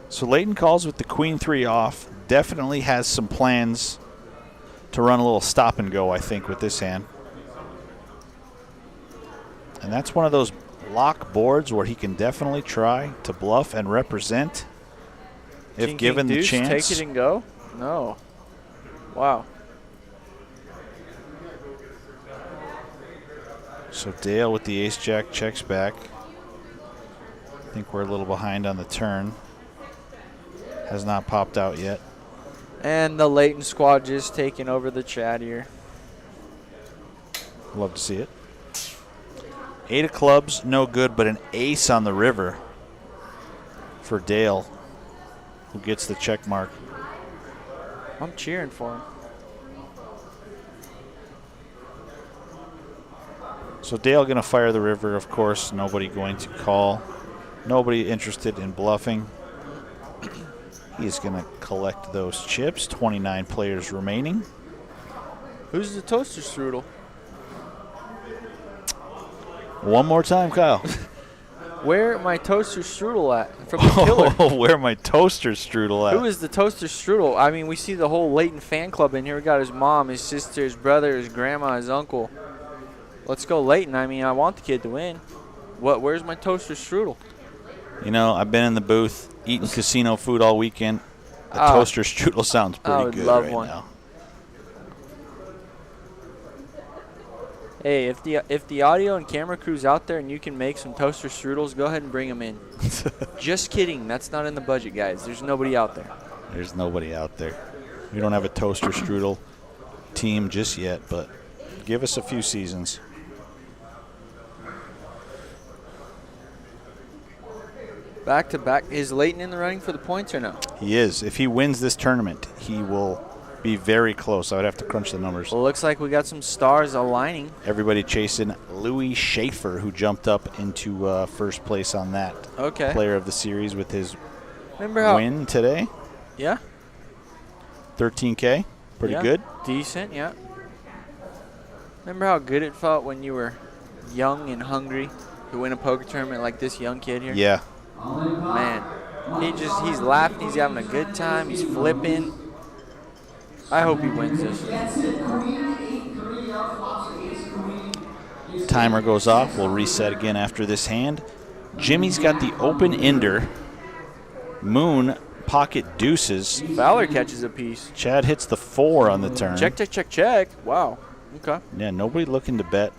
So Leighton calls with the queen 3 off. Definitely has some plans to run a little stop and go, I think, with this hand. And that's one of those block boards where he can definitely try to bluff and represent if King, given king, the deuce, chance. Take it and go? No. Wow. So Dale with the ace jack checks back. I think we're a little behind on the turn. Has not popped out yet. And the Leighton squad just taking over the chat here. Love to see it. 8 of clubs, no good, but an ace on the river for Dale, who gets the check mark. I'm cheering for him. So Dale going to fire the river, of course. Nobody going to call. Nobody interested in bluffing. He's going to collect those chips. 29 players remaining. Who's the toaster strudel? One more time, Kyle. Where my toaster strudel at? From the killer. Oh, where my toaster strudel at? Who is the toaster strudel? I mean, we see the whole Leighton fan club in here. We got his mom, his sister, his brother, his grandma, his uncle. Let's go Leighton. I mean, I want the kid to win. Where's my toaster strudel? You know, I've been in the booth eating casino food all weekend. The toaster strudel sounds pretty good love right one. now. Hey, if the audio and camera crew's out there and you can make some toaster strudels, go ahead and bring them in. Just kidding. That's not in the budget, guys. There's nobody out there. There's nobody out there. We don't have a toaster strudel team just yet, but give us a few seasons. Back to back. Is Leighton in the running for the points or no? He is. If he wins this tournament, he will be very close. I would have to crunch the numbers. Well, looks like we got some stars aligning. Everybody chasing Louis Schaefer, who jumped up into first place on that player of the series with his win today. Yeah. 13K. Pretty good. Decent, yeah. Remember how good it felt when you were young and hungry to win a poker tournament like this young kid here? Yeah. Man, he's laughing, he's having a good time, he's flipping. I hope he wins this. Timer goes off. We'll reset again after this hand. Jimmy's got the open ender. Moon pocket deuces. Fowler catches a piece. Chad hits the 4 on the turn. Check, check, check, check. Wow. Okay. Yeah, nobody looking to bet.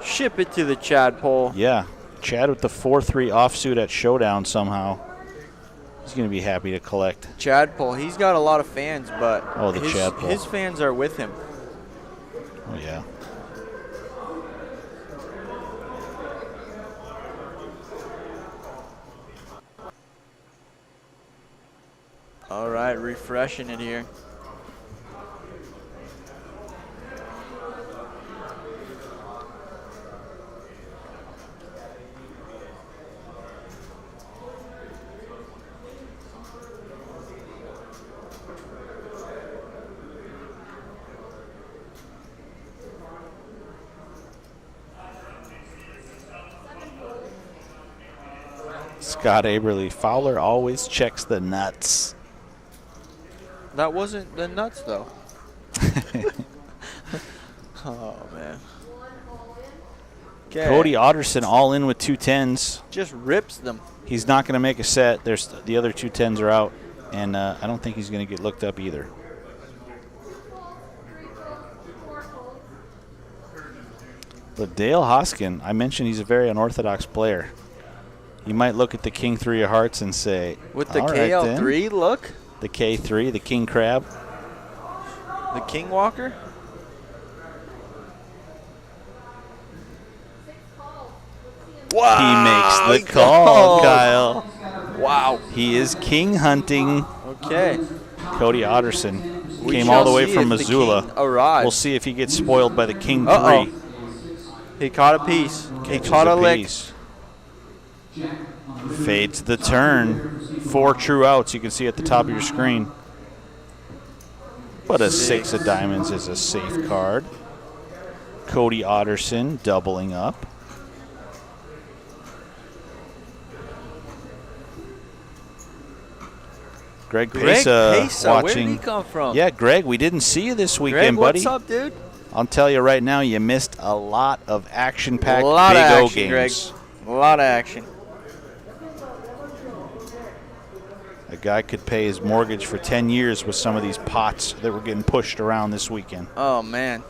Ship it to the Chad pole. Yeah. Chad with the 4-3 offsuit at Showdown somehow. He's going to be happy to collect. Chad pole. He's got a lot of fans, but Chad pole. His fans are with him. Oh, yeah. All right, refreshing it here. Scott Aberly. Fowler always checks the nuts. That wasn't the nuts, though. Oh, man. Okay. Cody Otterson all in with 2 10s. Just rips them. He's not going to make a set. There's the other 2 10s are out, and I don't think he's going to get looked up either. But Dale Hoskin, I mentioned he's a very unorthodox player. You might look at the King 3 of Hearts and say, With the all right, KL3, then. look. The K3, the King Crab. The King Walker. Wow. He makes the call, Kyle. Wow. He is king hunting. Okay. Cody Otterson We came shall all the way see from if the Missoula. king arrives. We'll see if he gets spoiled by the King Uh-oh. 3. He caught a piece. He Catches caught a lick. piece. Fades the turn. 4 true outs you can see at the top of your screen. But a 6 of diamonds is a safe card. Cody Otterson doubling up. Greg Pesa Where watching. did he come from? Yeah, Greg, we didn't see you this Greg, weekend, buddy. what's up, dude? I'll tell you right now, you missed a lot of action-packed A lot Big of O action, Greg. games. A lot of action. A guy could pay his mortgage for 10 years with some of these pots that were getting pushed around this weekend. Oh, man.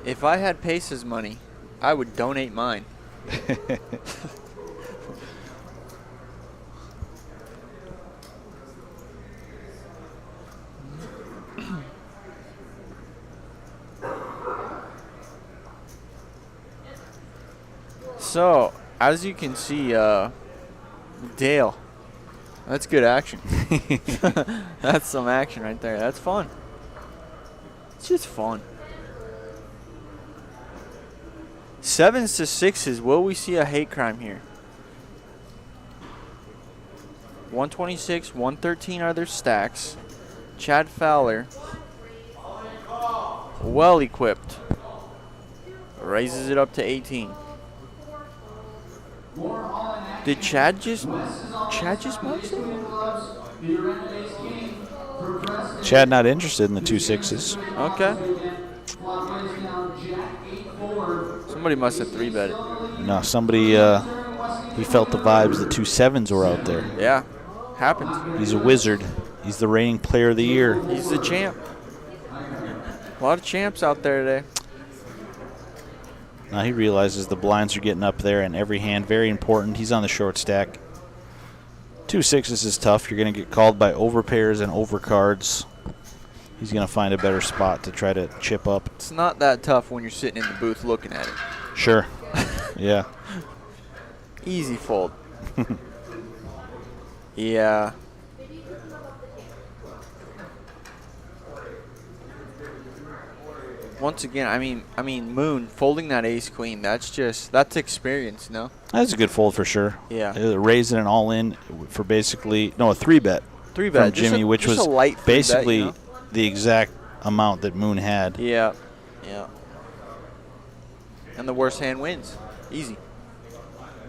If I had Pace's money, I would donate mine. So, as you can see, Dale, that's good action. That's some action right there. That's fun. It's just fun. 7s to 6s. Will we see a hate crime here? 126, 113 are their stacks. Chad Fowler, well equipped, raises it up to 18. Did Chad just box it? Chad not interested in the 2 6s. Okay. Somebody must have 3-bet it. No, somebody, he felt the vibes, the 2 7s were out there. Yeah, happens. He's a wizard. He's the reigning player of the year. He's the champ. A lot of champs out there today. Now he realizes the blinds are getting up there and every hand very important. He's on the short stack. 2 6s is tough. You're going to get called by overpairs and overcards. He's going to find a better spot to try to chip up. It's not that tough when you're sitting in the booth looking at it. Sure. Yeah. Easy fold. Yeah. Once again, I mean, Moon folding that ace queen. That's experience, no? That's a good fold for sure. Yeah. Raising an all in for basically a 3-bet. 3-bet from Jimmy, which was a light 3-bet, basically you know? the exact amount that Moon had. Yeah. Yeah. And the worst hand wins. Easy.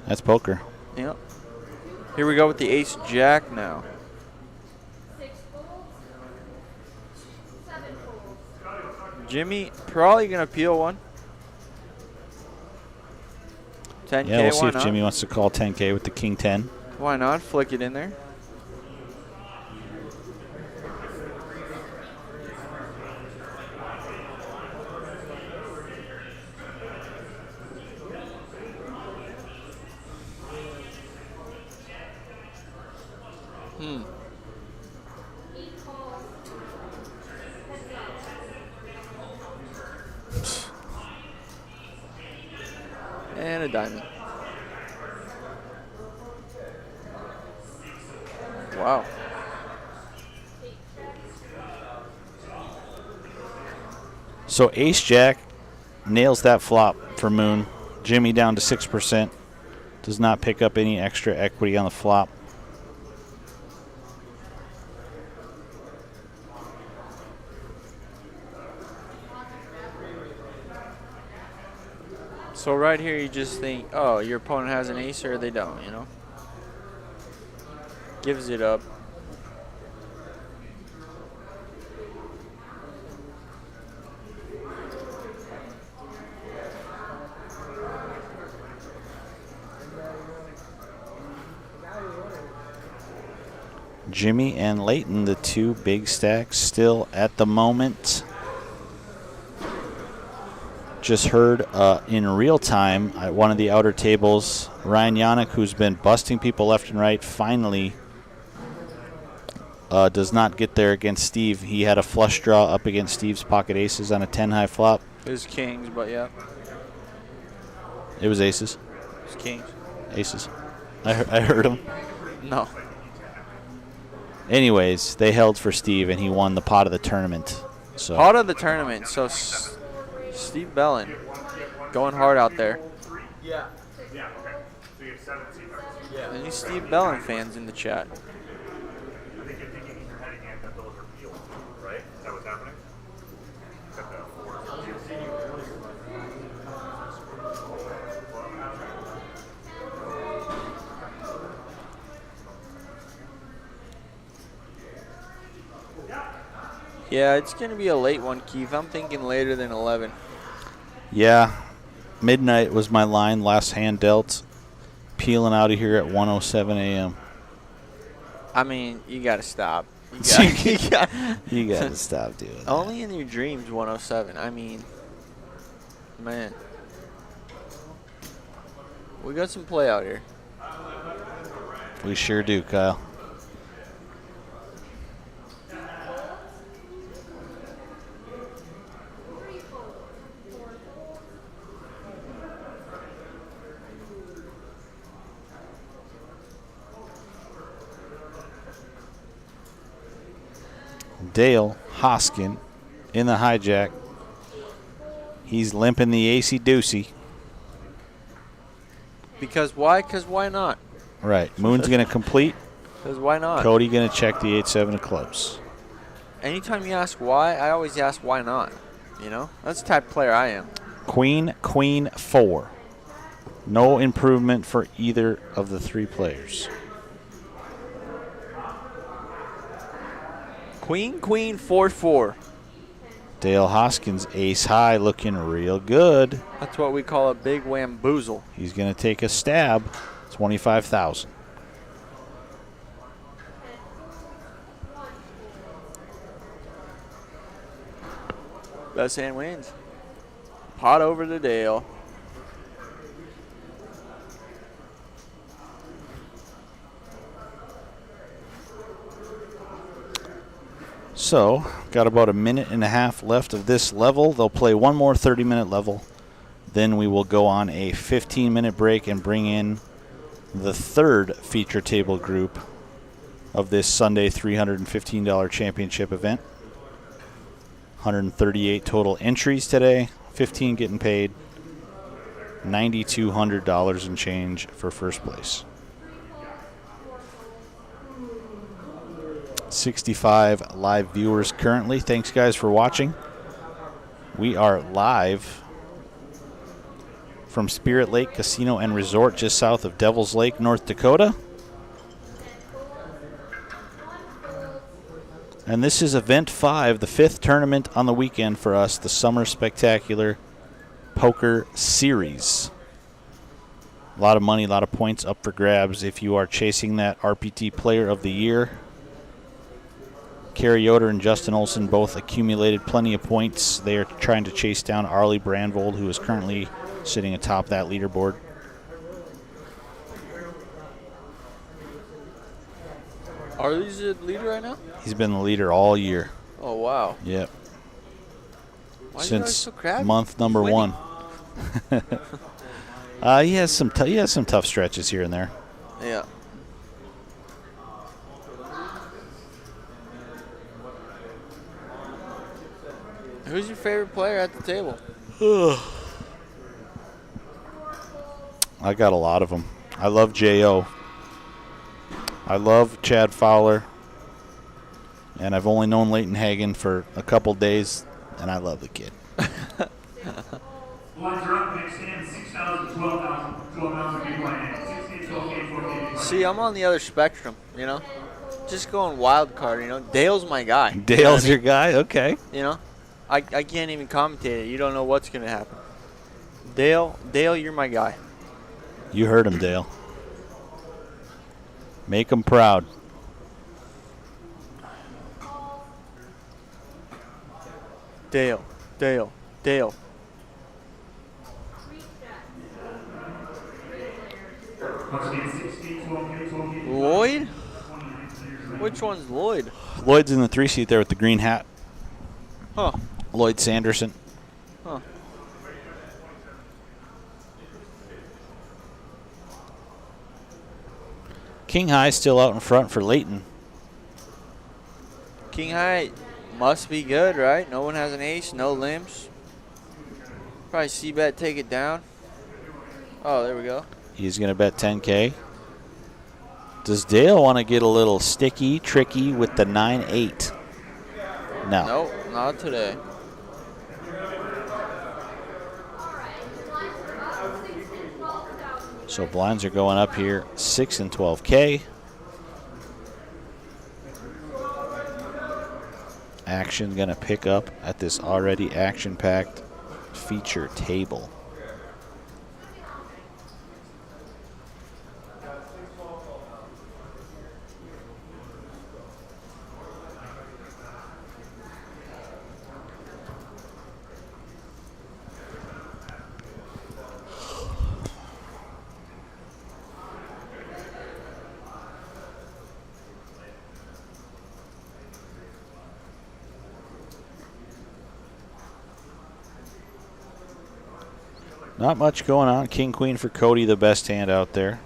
That's poker. Yep. Here we go with the ace jack now. Jimmy probably gonna peel one. 10K. Yeah, we'll see why if not? Jimmy wants to call 10K with the King 10. Why not? Flick it in there. And a diamond. Wow. So Ace Jack nails that flop for Moon. Jimmy down to 6%. Does not pick up any extra equity on the flop. So right here you just think, oh, your opponent has an ace or they don't, you know? Gives it up. Jimmy and Leighton, the two big stacks still at the moment. Just heard in real time at one of the outer tables, Ryan Yannick, who's been busting people left and right, finally does not get there against Steve. He had a flush draw up against Steve's pocket aces on a 10-high flop. It was kings, but yeah. It was aces. It was kings. Aces. I heard him. No. Anyways, they held for Steve, and he won the pot of the tournament. So Pot of the tournament. So Steve Bellin going hard out there. Yeah. Yeah, okay. So you have 17 cards. Yeah. Any Steve Bellin fans in the chat? I think you're thinking in your head again that those are real, right? Is that what's happening? Got the fours. Yeah, it's going to be a late one, Keith. I'm thinking later than 11. yeah, midnight was my line. Last hand dealt. Peeling out of here at 1:07 a.m. I mean, you got to stop. You You got to stop doing that. Only in your dreams, 107. I mean, man. We got some play out here. We sure do, Kyle. Dale Hoskin in the hijack. He's limping the AC Doocy. Because why? Because why not? Right. Moon's going to complete. Because why not? Cody going to check the 8-7 of clubs. Anytime you ask why, I always ask why not. You know? That's the type of player I am. Queen, Queen, 4. No improvement for either of the three players. Queen, Queen, 4-4. Dale Hoskins, ace high, looking real good. That's what we call a big wamboozle. He's going to take a stab. 25,000. Best hand wins. Pot over to Dale. So, got about a minute and a half left of this level. They'll play one more 30-minute level. Then we will go on a 15-minute break and bring in the third feature table group of this Sunday $315 championship event. 138 total entries today, 15 getting paid, $9,200 and change for first place. 65 live viewers currently. Thanks, guys, for watching. We are live from Spirit Lake Casino and Resort just south of Devil's Lake, North Dakota. And this is Event 5, the 5th tournament on the weekend for us, the Summer Spectacular Poker Series. A lot of money, a lot of points up for grabs if you are chasing that RPT Player of the Year. Kerry Yoder and Justin Olson both accumulated plenty of points. They are trying to chase down Arlie Brandvold, who is currently sitting atop that leaderboard. Arlie's the leader right now? He's been the leader all year. Oh, wow. Yep. Why is he always Since so crabby? month number Winning. 1. He has some tough stretches here and there. Yeah. Who's your favorite player at the table? I got a lot of them. I love J.O. I love Chad Fowler. And I've only known Leighton Hagen for a couple days, and I love the kid. Lines are up. Next hand, 6,000, 12,000. 12,000 people in hand. 16, 12, 14. See, I'm on the other spectrum, you know? Just going wild card, you know? Dale's my guy. Dale's your guy? Okay. You know? I can't even commentate it. You don't know what's going to happen. Dale, you're my guy. You heard him, Dale. Make him proud. Dale. Lloyd? Which one's Lloyd? Lloyd's in the 3-seat there with the green hat. Huh. Lloyd Sanderson. Huh. King High still out in front for Leighton. King High must be good, right? No one has an ace, no limps. Probably C-bet, take it down. Oh, there we go. He's going to bet 10K. Does Dale want to get a little sticky, tricky with the 9-8? No. Nope, not today. So blinds are going up here, 6 and 12K. Action going to pick up at this already action-packed feature table. Not much going on. King, queen for Cody, the best hand out there.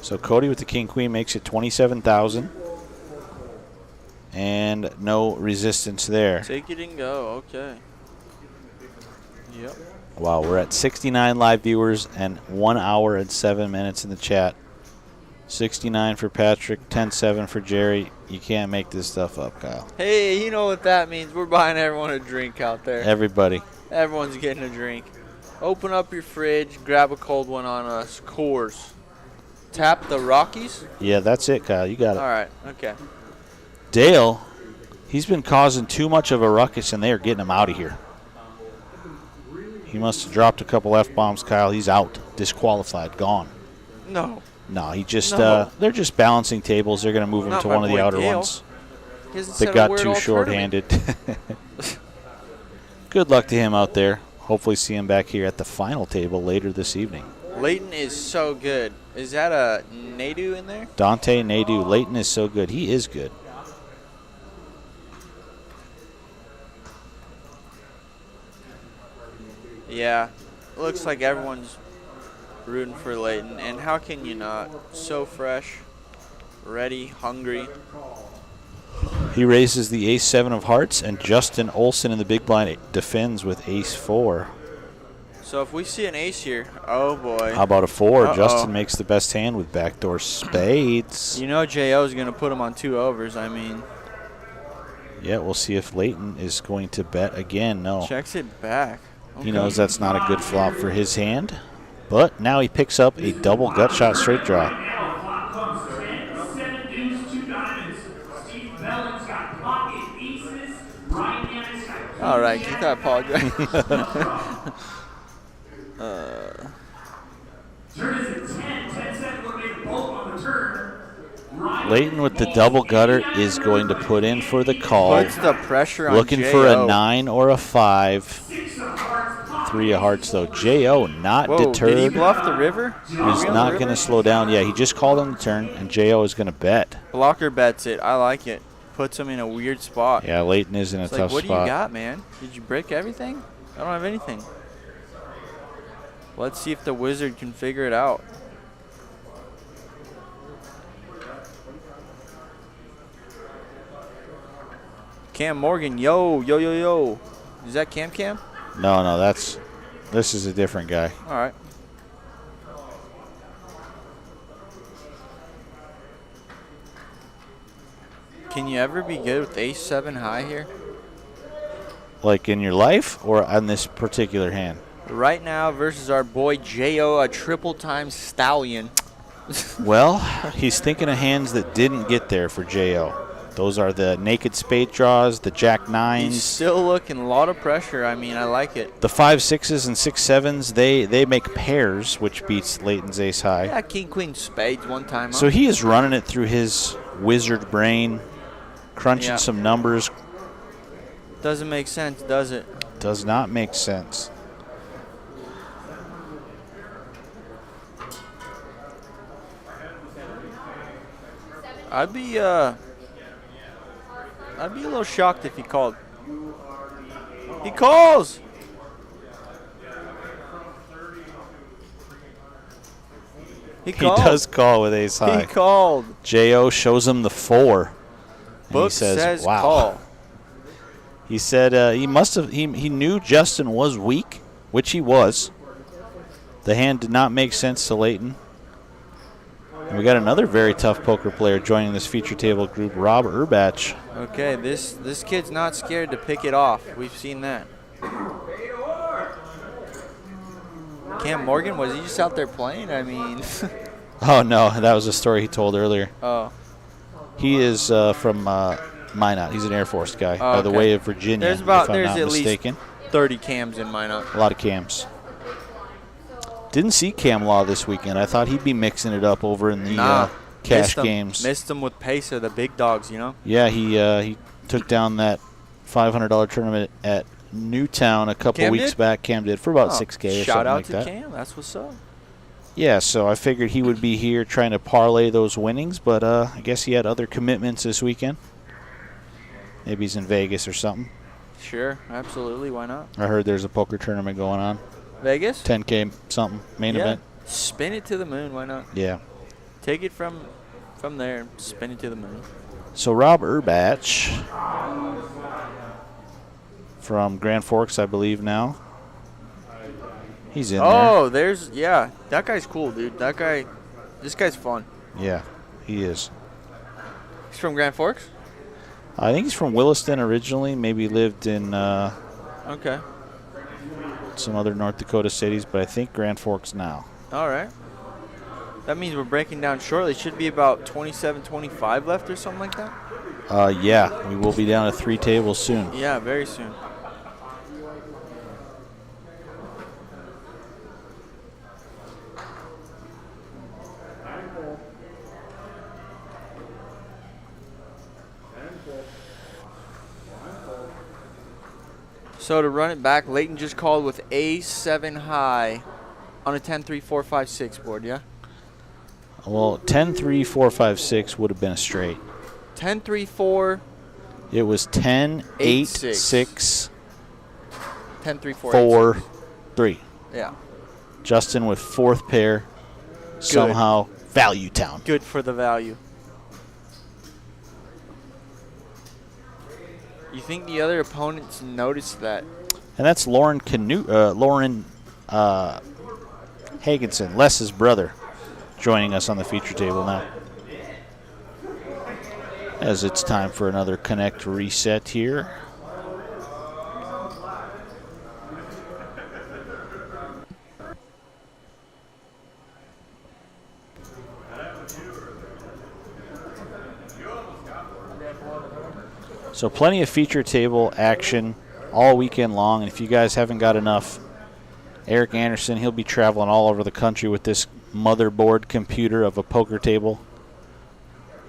So Cody with the king queen makes it 27,000, and no resistance there. Take it and go. Okay. Yep. Wow, we're at 69 live viewers and 1 hour and 7 minutes in the chat. 69 for Patrick, 10-7 for Jerry. You can't make this stuff up, Kyle. Hey, you know what that means? We're buying everyone a drink out there. Everybody. Everyone's getting a drink. Open up your fridge, grab a cold one on us. Coors. Tap the Rockies? Yeah, that's it, Kyle. You got it. All right, okay. Dale, he's been causing too much of a ruckus, and they are getting him out of here. He must have dropped a couple F-bombs, Kyle. He's out. Disqualified. Gone. No. No, he just No. they're just balancing tables. They're going to move him Not to my one of the boy outer Dale. ones. He hasn't They said a got word too all short-handed. Good luck to him out there. Hopefully see him back here at the final table later this evening. tournament. Leighton is so good. Is that a Nadu in there? Dante Nadeau. Leighton is so good. He is good. Yeah. Looks like everyone's rooting for Leighton. And how can you not? So fresh, ready, hungry. He raises the ace-7 of hearts, and Justin Olson in the big blind defends with ace-4. So if we see an ace here, oh boy. How about a 4? Uh-oh. Justin makes the best hand with backdoor spades. You know J.O. is going to put him on 2 overs. I mean, Yeah, we'll see if Leighton is going to bet again. No. checks it back. He knows that's not a good flop for his hand. But now he picks up a double gut shot straight draw. All right, Keith, I apologize. Leighton with the double gutter is going to put in for the call. Puts the pressure on Looking J.O. for a 9 or a 5. 3 of hearts, though. J.O. not Whoa, deterred. did he bluff the river? He's not going to slow down. Yeah, he just called on the turn, and J.O. is going to bet. Blocker bets it. I like it. Puts him in a weird spot. Yeah, Leighton is in a It's tough like, what spot. do you got, man? Did you break everything? I don't have anything. Let's see if the wizard can figure it out. Cam Morgan, yo. Is that Cam? No, this is a different guy. All right. Can you ever be good with ace-7 high here? Like in your life or on this particular hand? Right now versus our boy J.O., a triple-time stallion. Well, he's thinking of hands that didn't get there for J.O. Those are the naked spade draws, the jack He's nines. still looking a lot of pressure. I mean, I like it. The 5-6s and 6-7s, they make pairs, which beats Leighton's ace high. Yeah, king, queen, spades one time. So he is running it through his wizard brain, crunching Yeah. some numbers. Doesn't make sense, does it? Does not make sense. I'd be a little shocked if he called. He calls. He called. He does call with ace high. He called. J.O. shows him the 4. And Book he says, wow. call. He said he knew Justin was weak, which he was. The hand did not make sense to Leighton. And we got another very tough poker player joining this feature table group, Rob Urbach. Okay, this kid's not scared to pick it off. We've seen that. Cam Morgan, was he just out there playing? I mean. Oh, no, that was a story he told earlier. Oh. He is from Minot. He's an Air Force guy by the okay. way of Virginia, There's if I'm at not mistaken. least 30 Cams in Minot. A lot of Cams. Didn't see Cam Law this weekend. I thought he'd be mixing it up over in the cash games. Missed him with Pacer, the big dogs, you know? Yeah, he took down that $500 tournament at Newtown a couple Cam weeks did? back. Cam did for about $6K or Shout something out like to that. Cam. That's what's up. Yeah, so I figured he would be here trying to parlay those winnings, but I guess he had other commitments this weekend. Maybe he's in Vegas or something. Sure, absolutely. Why not? I heard there's a poker tournament going on. Vegas? 10K something, main event. Spin it to the moon. Why not? Yeah. Take it from there. Spin it to the moon. So Rob Urbach from Grand Forks, I believe now. He's in there. Oh, that guy's cool, dude. This guy's fun. Yeah, he is. He's from Grand Forks? I think he's from Williston originally. Maybe lived in Okay. some other North Dakota cities, but I think Grand Forks now. All right. That means we're breaking down shortly. Should be about 27, 25 left or something like that? Yeah, we will be down to 3 tables soon. Yeah, very soon. So to run it back, Leighton just called with A7 high on a 10-3-4-5-6 board, yeah? Well, 10-3-4-5-6 would have been a straight. 10-3-4, It was 10-8-6, 10-3-4, 4-3. yeah. Justin with 4th pair, somehow value town. Good for the value. You think the other opponents noticed that? And that's Lauren Hagenson, Les's brother, joining us on the feature table now. As it's time for another Connect reset here. So plenty of feature table action all weekend long. And if you guys haven't got enough, Eric Anderson, he'll be traveling all over the country with this motherboard computer of a poker table.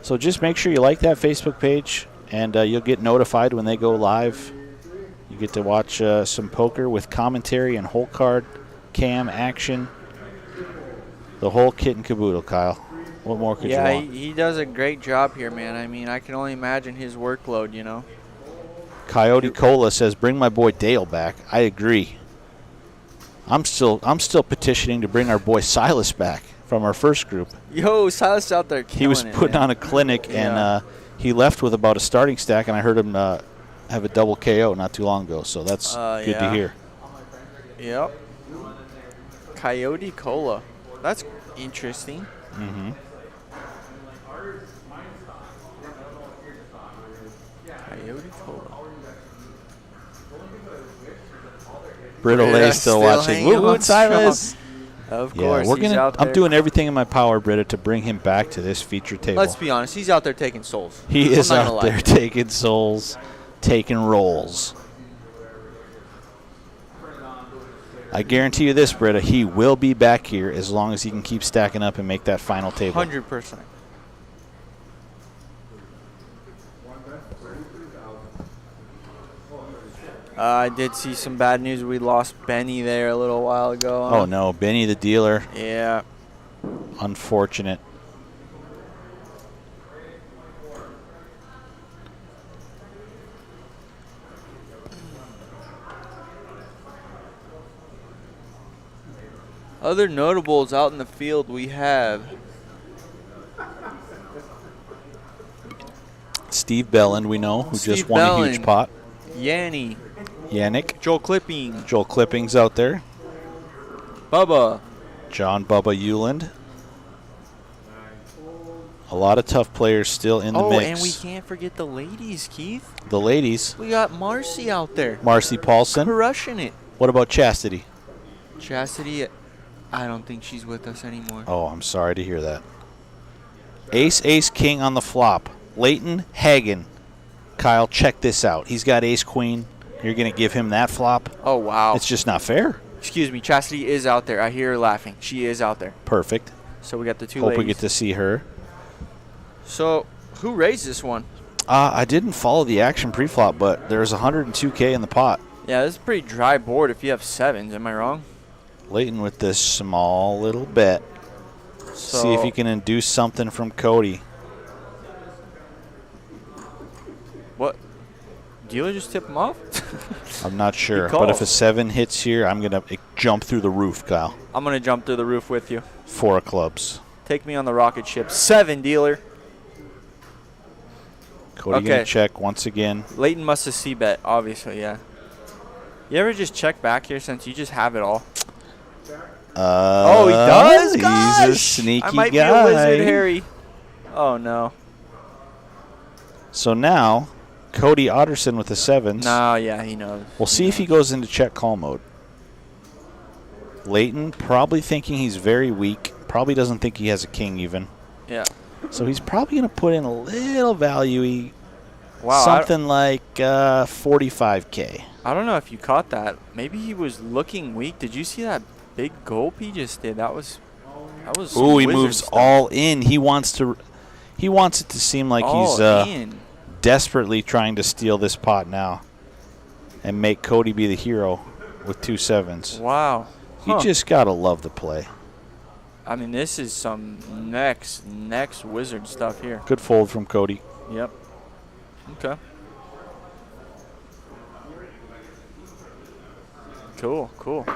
So just make sure you like that Facebook page, and you'll get notified when they go live. You get to watch some poker with commentary and whole card, cam action, the whole kit and caboodle, Kyle. What more could you want? Yeah, he does a great job here, man. I mean, I can only imagine his workload, you know. Coyote Cola says, "Bring my boy Dale back." I agree. I'm still petitioning to bring our boy Silas back from our first group. Yo, Silas out there killing He was it, putting man. on a clinic, Yeah. and he left with about a starting stack, and I heard him have a double KO not too long ago, so that's good yeah. to hear. Yep. Coyote Cola. That's interesting. Mm-hmm. Coyote Cola. Brittle Yeah, A still still watching. hanging Woo, on Silas. Of Yeah, course, we're he's gonna. out there. I'm doing everything in my power, Britta, to bring him back to this feature table. Let's be honest, he's out there taking souls. He is I'm not out gonna there lie. taking souls, taking rolls. I guarantee you this, Britta, he will be back here as long as he can keep stacking up and make that final table. 100%. I did see some bad news. We lost Benny there a little while ago. Oh, no. Benny the dealer. Yeah. Unfortunate. Other notables out in the field we have Steve Belland, we know, who Steve just won a huge Belland. pot. Yanni, Yannick. Joel Clipping, Joel Clipping's out there. Bubba. John Bubba Euland. A lot of tough players still in the mix. And we can't forget the ladies, Keith. The ladies. We got Marcy out there Marcy Paulson. crushing it. What about Chastity? Chastity, I don't think she's with us anymore. Oh, I'm sorry to hear that. Ace, ace, king on the flop. Leighton, Hagen. Kyle, check this out. He's got ace, queen. You're going to give him that flop? Oh, wow. It's just not fair. Excuse me, Chastity is out there. I hear her laughing. She is out there. Perfect. So we got the two Hope ladies. we get to see her. So who raised this one? I didn't follow the action pre-flop, but there's 102K in the pot. Yeah, this is a pretty dry board if you have sevens. Am I wrong? Leighton with this small little bet. So See if he can induce something from Cody. What? Dealer just tip him off? I'm not sure. Good But if call. a 7 hits here, I'm going to jump through the roof, Kyle. I'm going to jump through the roof with you. 4 of clubs. Take me on the rocket ship. 7, dealer. Cody Okay. going to check once again. Leighton must have C-bet, obviously, yeah. You ever just check back here since you just have it all? Oh, he does? He's Gosh! a sneaky I might guy. be a wizard, Harry. Oh, no. So now, Cody Otterson with the 7s. No, yeah, he knows. We'll see if he goes into check call mode. Leighton probably thinking he's very weak. Probably doesn't think he has a king even. Yeah. So he's probably going to put in a little value. Wow. Something like 45K. I don't know if you caught that. Maybe he was looking weak. Did you see that big gulp he just did? That was some Ooh, he wizard moves stuff. all in. He wants it to seem like he's All in. desperately trying to steal this pot now and make Cody be the hero with 2 7s. Wow. You just got to love the play. I mean, this is some next wizard stuff here. Good fold from Cody. Yep. Okay. Cool.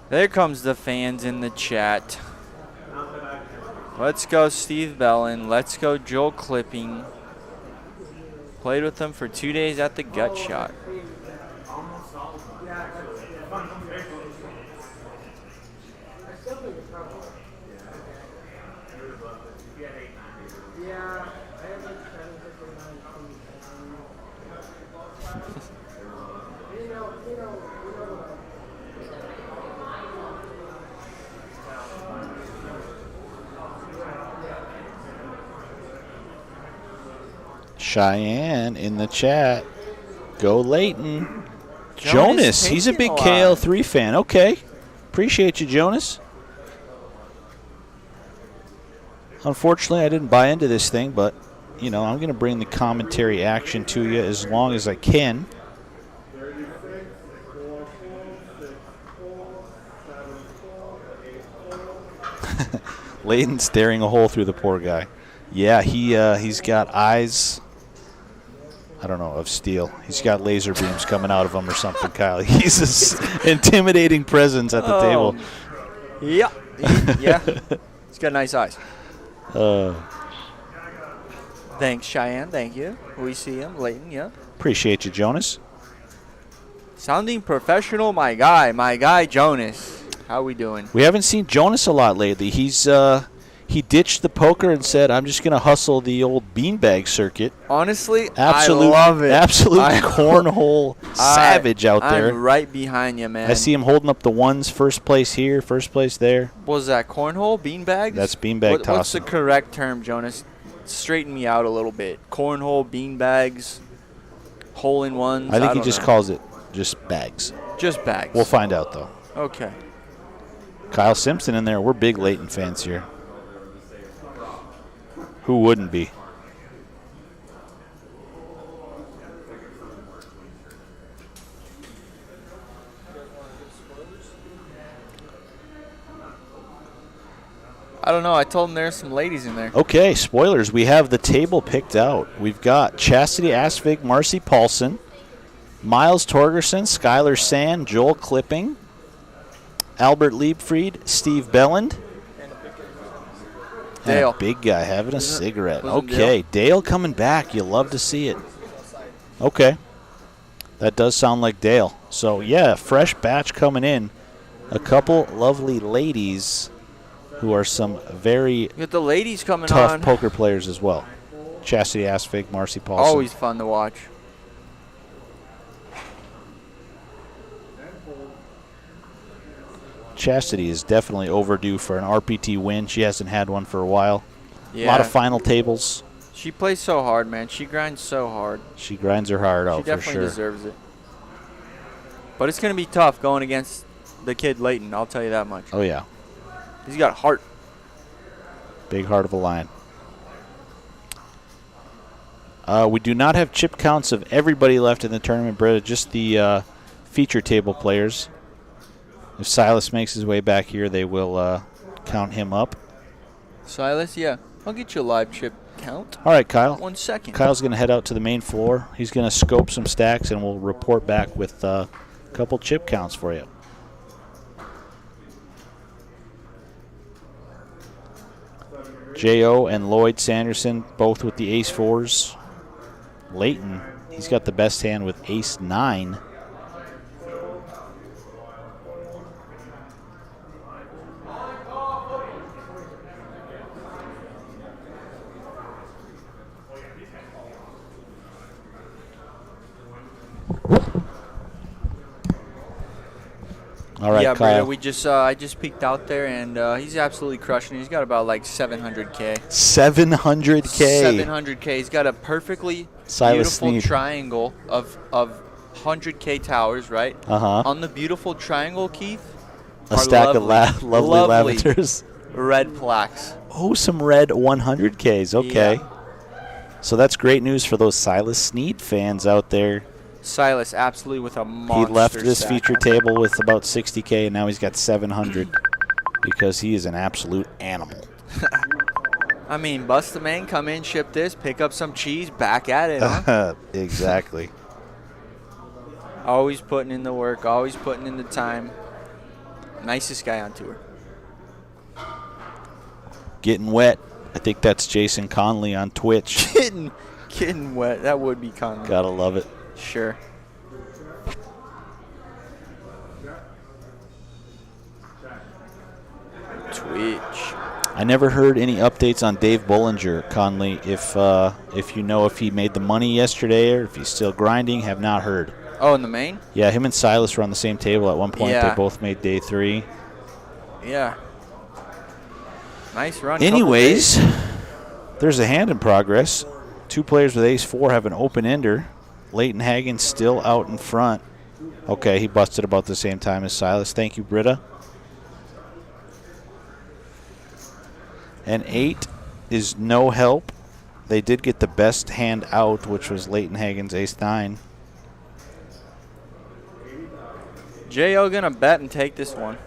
There comes the fans in the chat. Let's go Steve Bellin. Let's go Joel Clipping. Played with them for 2 days at the Gut Shot. Cheyenne in the chat. Go Leighton. Jonas Jonas, he's a big taking a lot. KL3 fan. Okay. Appreciate you, Jonas. Unfortunately, I didn't buy into this thing, but, I'm going to bring the commentary action to you as long as I can. Leighton staring a hole through the poor guy. Yeah, he's got eyes, I don't know, of steel. He's got laser beams coming out of him or something, Kyle. He's an intimidating presence at the table. Yeah. Yeah. He's got nice eyes. Thanks, Cheyenne. Thank you. We see him. Leighton, yeah. Appreciate you, Jonas. Sounding professional, my guy. My guy, Jonas. How we doing? We haven't seen Jonas a lot lately. He's He ditched the poker and said, I'm just going to hustle the old beanbag circuit. Honestly, Absolute, I love it. Absolute cornhole savage out there. I'm right behind you, man. I see him holding up the ones, first place here, first place there. What was that, cornhole, beanbags? That's beanbag tossing. What's the correct term, Jonas? Straighten me out a little bit. Cornhole, beanbags, hole-in-ones. I think he don't just know. calls it just bags. Just bags. We'll find out, though. Okay. Kyle Simpson in there. We're big Leighton fans here. Who wouldn't be? I don't know. I told him there's some ladies in there. Okay, spoilers. We have the table picked out. We've got Chastity Asvig, Marcy Paulson, Miles Torgerson, Skylar Sand, Joel Clipping, Albert Liebfried, Steve Belland. Dale. And a big guy having a cigarette. Wasn't Okay, Dale coming back. You love to see it. Okay. That does sound like Dale. So, yeah, fresh batch coming in. A couple lovely ladies who are some very You got the ladies coming tough on. poker players as well. Chastity Asvig, Marcy Paulson. Always fun to watch. Chastity is definitely overdue for an RPT win. She hasn't had one for a while. Yeah. A lot of final tables. She plays so hard, man. She grinds so hard. She grinds her heart She out for definitely sure. deserves it. But it's going to be tough going against the kid Leighton, I'll tell you that much. Oh, yeah. He's got heart. Big heart of a lion. We do not have chip counts of everybody left in the tournament, Britta, just the feature table players. If Silas makes his way back here, they will count him up. Silas, yeah. I'll get you a live chip count. All right, Kyle. 1 second. Kyle's going to head out to the main floor. He's going to scope some stacks, and we'll report back with a couple chip counts for you. J.O. and Lloyd Sanderson, both with the ace-4s. Leighton, he's got the best hand with ace-9. All right, yeah, Kyle. Brandon, we just I just peeked out there, and he's absolutely crushing it. He's got about like 700K. 700K. 700K. He's got a perfectly Silas beautiful Snead. triangle of 100K towers, right? Uh-huh. On the beautiful triangle, Keith, A are stack of lovely lovely lavenders. red plaques. Oh, some red 100Ks. Okay. Yeah. So that's great news for those Silas Snead fans out there. Silas absolutely with a monster He left this stack. feature table with about 60K, and now he's got 700 because he is an absolute animal. I mean, bust the man, come in, ship this, pick up some cheese, back at it, huh? Exactly. Always putting in the work, always putting in the time. Nicest guy on tour. Getting wet. I think that's Jason Conley on Twitch. Getting wet. That would be Conley. Gotta love it. Sure. Twitch. I never heard any updates on Dave Bollinger, Conley. If you know if he made the money yesterday or if he's still grinding, have not heard. Oh, in the main? Yeah, him and Silas were on the same table at one point. Yeah. They both made day 3. Yeah. Nice run. Anyways, there's a hand in progress. 2 players with ace-4 have an open ender. Leighton Hagen still out in front. Okay, he busted about the same time as Silas. Thank you, Britta. And 8 is no help. They did get the best hand out, which was Leighton Hagen's ace-9. J.O. gonna bet and take this one.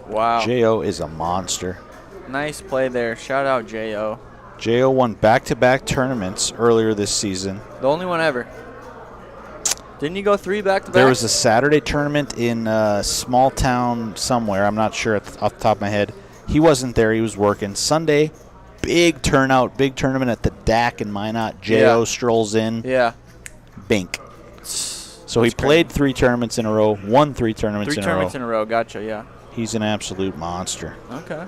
Wow. J.O. is a monster. Nice play there. Shout out J.O. J.O. won back-to-back tournaments earlier this season. The only one ever. Didn't you go 3 back-to-back? There was a Saturday tournament in a small town somewhere. I'm not sure off the top of my head. He wasn't there. He was working. Sunday, big turnout, big tournament at the DAC in Minot. J.O. strolls in. Yeah. Bink. So he played 3 tournaments in a row, won 3 tournaments in a row. 3 tournaments in a row. Gotcha, yeah. He's an absolute monster. Okay.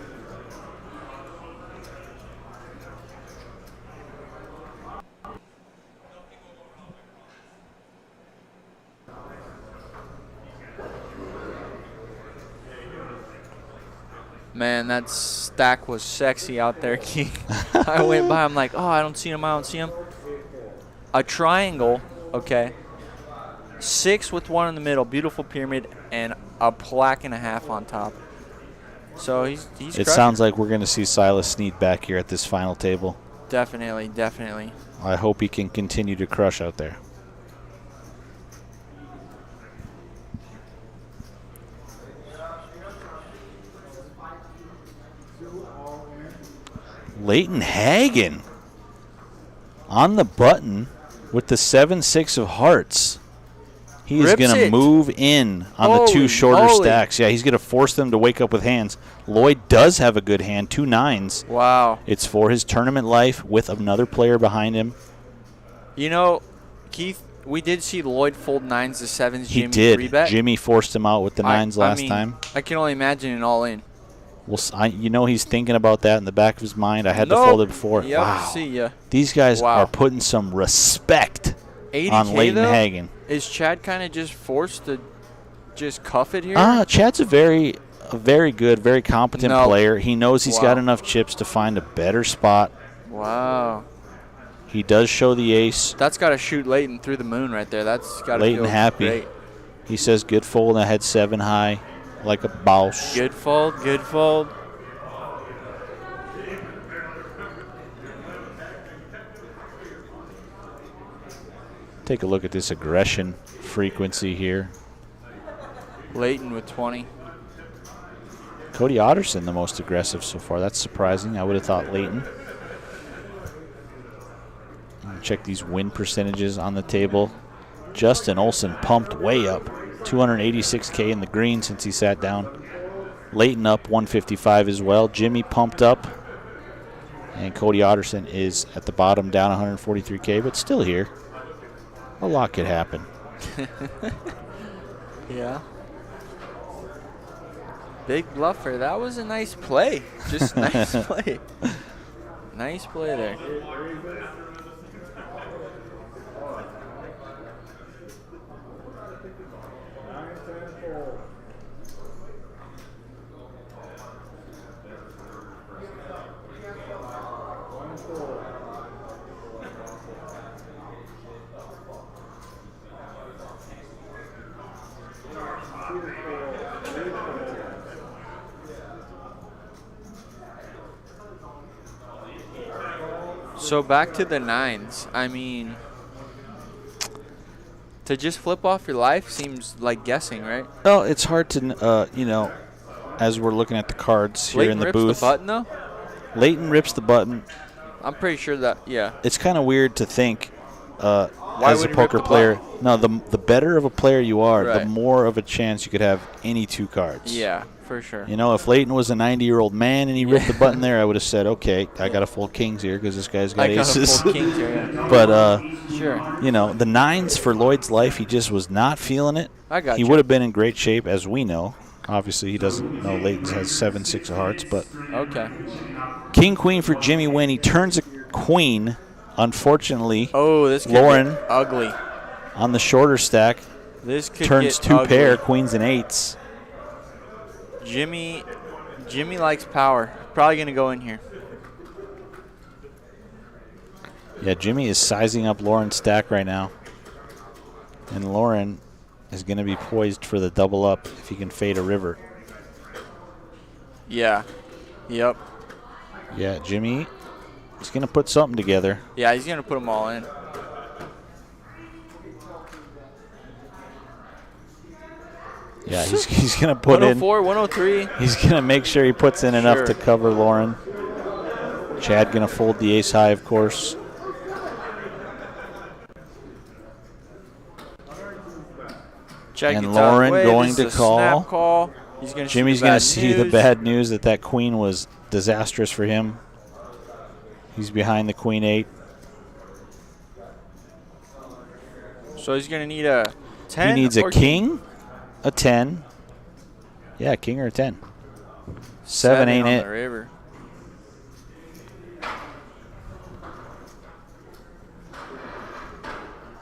Man, that stack was sexy out there, King. I went by. I'm like, oh, I don't see him. I don't see him. A triangle, okay. 6 with 1 in the middle. Beautiful pyramid and a plaque and a half on top. So he's It crushing. sounds like we're going to see Silas Snead back here at this final table. Definitely, definitely. I hope he can continue to crush out there. Leighton Hagen on the button with the 7-6 of hearts. He is Rips going to it. move in on the 2 Holy shorter moly. stacks. Yeah, he's going to force them to wake up with hands. Lloyd does have a good hand, 2 9s. Wow. It's for his tournament life with another player behind him. You know, Keith, we did see Lloyd fold 9s to 7s. He Jimmy did. 3-bet. Jimmy forced him out with the 9s last time. I can only imagine an all-in. Well, you know he's thinking about that in the back of his mind. I had to fold it before. Yep, Wow. see ya. These guys Wow. are putting some respect 80K on Leighton though? Hagen. Is Chad kind of just forced to just cuff it here? Chad's a very good, very competent No. player. He knows he's Wow. got enough chips to find a better spot. Wow. He does show the ace. That's got to shoot Leighton through the moon right there. That's got to Leighton feel happy. great. He says good fold, and I had 7 high like a boss. Good fold, good fold. Take a look at this aggression frequency here. Leighton with 20. Cody Otterson the most aggressive so far. That's surprising. I would have thought Leighton. Check these win percentages on the table. Justin Olson pumped way up. 286K in the green since he sat down. Leighton up 155 as well. Jimmy pumped up. And Cody Otterson is at the bottom down 143K, but still here. A lot could happen. Yeah. Big bluffer. That was a nice play. Just nice play. Nice play there. So back to the 9s. I mean, to just flip off your life seems like guessing, right? Well, it's hard to, as we're looking at the cards here Leighton in the rips booth. the button, though? Leighton rips the button. I'm pretty sure that, yeah. It's kind of weird to think as would a he rip poker the player. button? No, the better of a player you are, the Right. more of a chance you could have any 2 cards. Yeah, for sure. You know, if Leighton was a 90-year-old man and he ripped the button there, I would have said, okay, I got to fold kings here because this guy's got I got a aces. full kings here, yeah. But, Sure. the 9s for Lloyd's life, he just was not feeling it. I got He you. would have been in great shape, as we know. Obviously, he doesn't know Leighton has 7-6 of hearts, but Okay. king, queen for Jimmy Wynn. He turns a queen, unfortunately, Oh, this could Lauren. get ugly. on the shorter stack. This could Turns get 2 ugly. pair, queens and 8s. Jimmy likes power. Probably going to go in here. Yeah, Jimmy is sizing up Lauren's stack right now. And Lauren is going to be poised for the double up if he can fade a river. Yeah. Yep. Yeah, Jimmy is going to put something together. Yeah, he's going to put them all in. Yeah, he's going to put in. 104, 103. He's going to make sure he puts in enough Sure. to cover Lauren. Chad going to fold the ace high, of course. Chad And gets out of the Lauren way. going This to is a call. Snap call. He's going to Jimmy's going to see the bad news that queen was disastrous for him. He's behind the queen 8. So he's going to need a 10. He needs a or king, a 10. Yeah, king or a 10. 7 ain't on it. The river.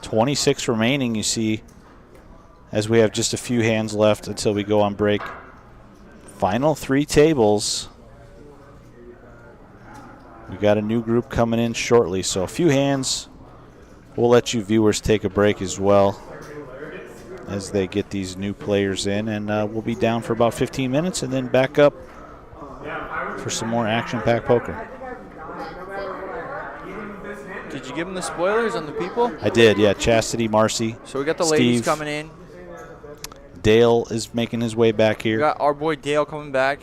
$26 remaining, you see, as we have just a few hands left until we go on break. Final 3 tables. We got a new group coming in shortly, so a few hands. We'll let you viewers take a break as well as they get these new players in, and we'll be down for about 15 minutes and then back up for some more action-packed poker. Did you give them the spoilers on the people? I did, yeah. Chastity, Marcy, So we got the Steve, ladies coming in. Dale is making his way back We here. got our boy Dale coming back.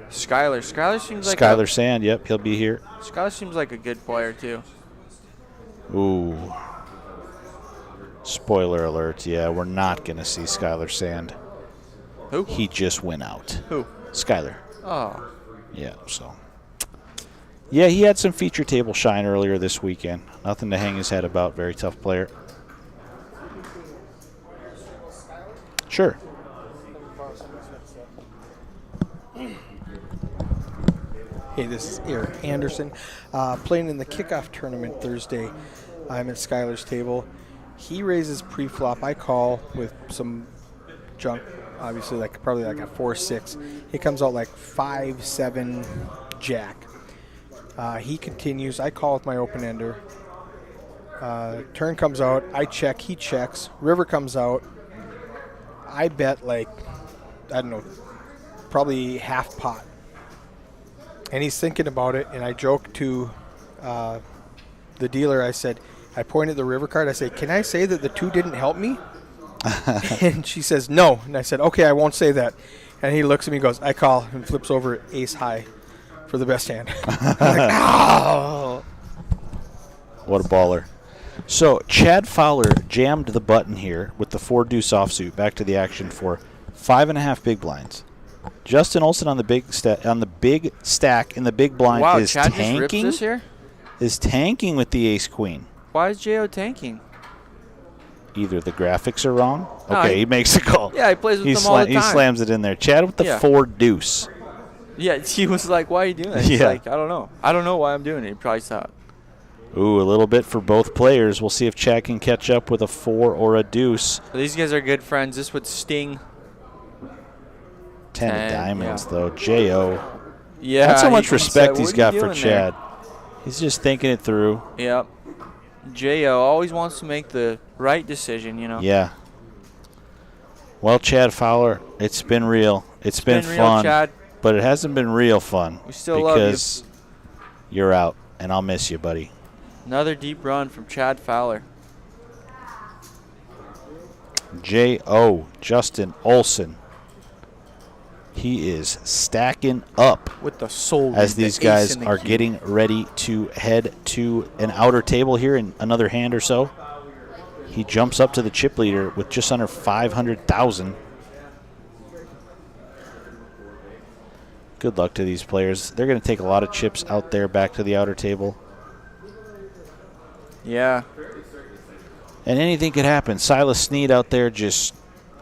Skyler seems like Skylar Sand, yep, he'll be here. Skyler seems like a good player too. Ooh. Spoiler alert, yeah, we're not going to see Skylar Sand. Who? He just went out. Who? Skylar. Oh. Yeah, so. Yeah, he had some feature table shine earlier this weekend. Nothing to hang his head about. Very tough player. Sure. Hey, this is Eric Anderson. Playing in the kickoff tournament Thursday. I'm at Skylar's table. He raises pre-flop. I call with some junk, obviously, probably like a 4-6. He comes out like 5-7 jack. He continues. I call with my open ender. Turn comes out. I check. He checks. River comes out. I bet like, I don't know, probably half pot. And he's thinking about it, and I joked to the dealer. I said, I pointed at the river card. I said, can I say that the 2 didn't help me? And she says, no. And I said, okay, I won't say that. And he looks at me and goes, I call, and flips over ace high for the best hand. I'm like, oh. What a baller. So Chad Fowler jammed the button here with the 4 deuce offsuit back to the action for 5.5 big blinds. Justin Olson on the big stack in the big blind Wow, is Chad just ripped tanking. this here? Is tanking with the ace queen. Why is Jo tanking? Either the graphics are wrong. No, Okay, he makes a call. Yeah, he plays with them all the time. He slams it in there. Chad with the 4 deuce. Yeah, he was like, why are you doing that? He's like, I don't know. I don't know why I'm doing it. He probably thought. Ooh, a little bit for both players. We'll see if Chad can catch up with a 4 or a deuce. So these guys are good friends. This would sting. 10 of diamonds, though. J.O. Yeah. That's how much he respect said, he's got for Chad. He's just thinking it through. Yep. J.O. always wants to make the right decision, you know. Yeah. Well, Chad Fowler, it's been real. It's been fun. Chad. But it hasn't been real fun. We still love you. Because you're out, and I'll miss you, buddy. Another deep run from Chad Fowler. J.O. Justin Olson. He is stacking up with the soul as these guys are getting ready to head to an outer table here in another hand or so. He jumps up to the chip leader with just under 500,000. Good luck to these players. They're going to take a lot of chips out there back to the outer table. Yeah. And anything could happen. Silas Snead out there just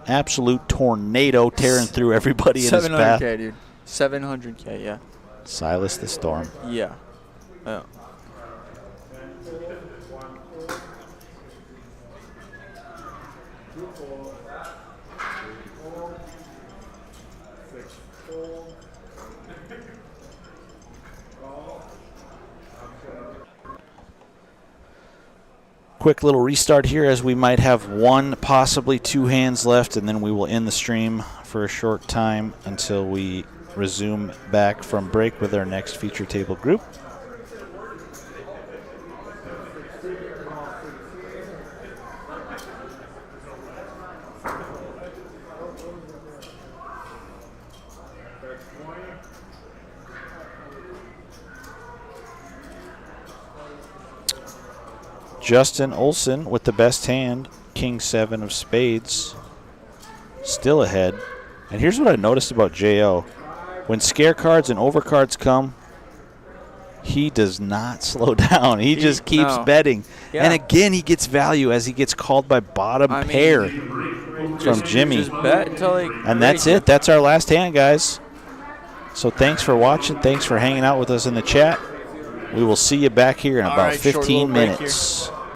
absolute tornado tearing through everybody in his path. 700K, dude. 700K, yeah. Silas the Storm. Yeah. Oh. Quick little restart here as we might have 1, possibly 2 hands left, and then we will end the stream for a short time until we resume back from break with our next feature table group. Justin Olson with the best hand, King 7 of spades, still ahead. And here's what I noticed about J.O. When scare cards and overcards come, he does not slow down. He just keeps betting. Yeah. And again, he gets value as he gets called by bottom pair from Jimmy. Just bet until and that's it. That's our last hand, guys. So thanks for watching. Thanks for hanging out with us in the chat. We will see you back here in about 15 minutes.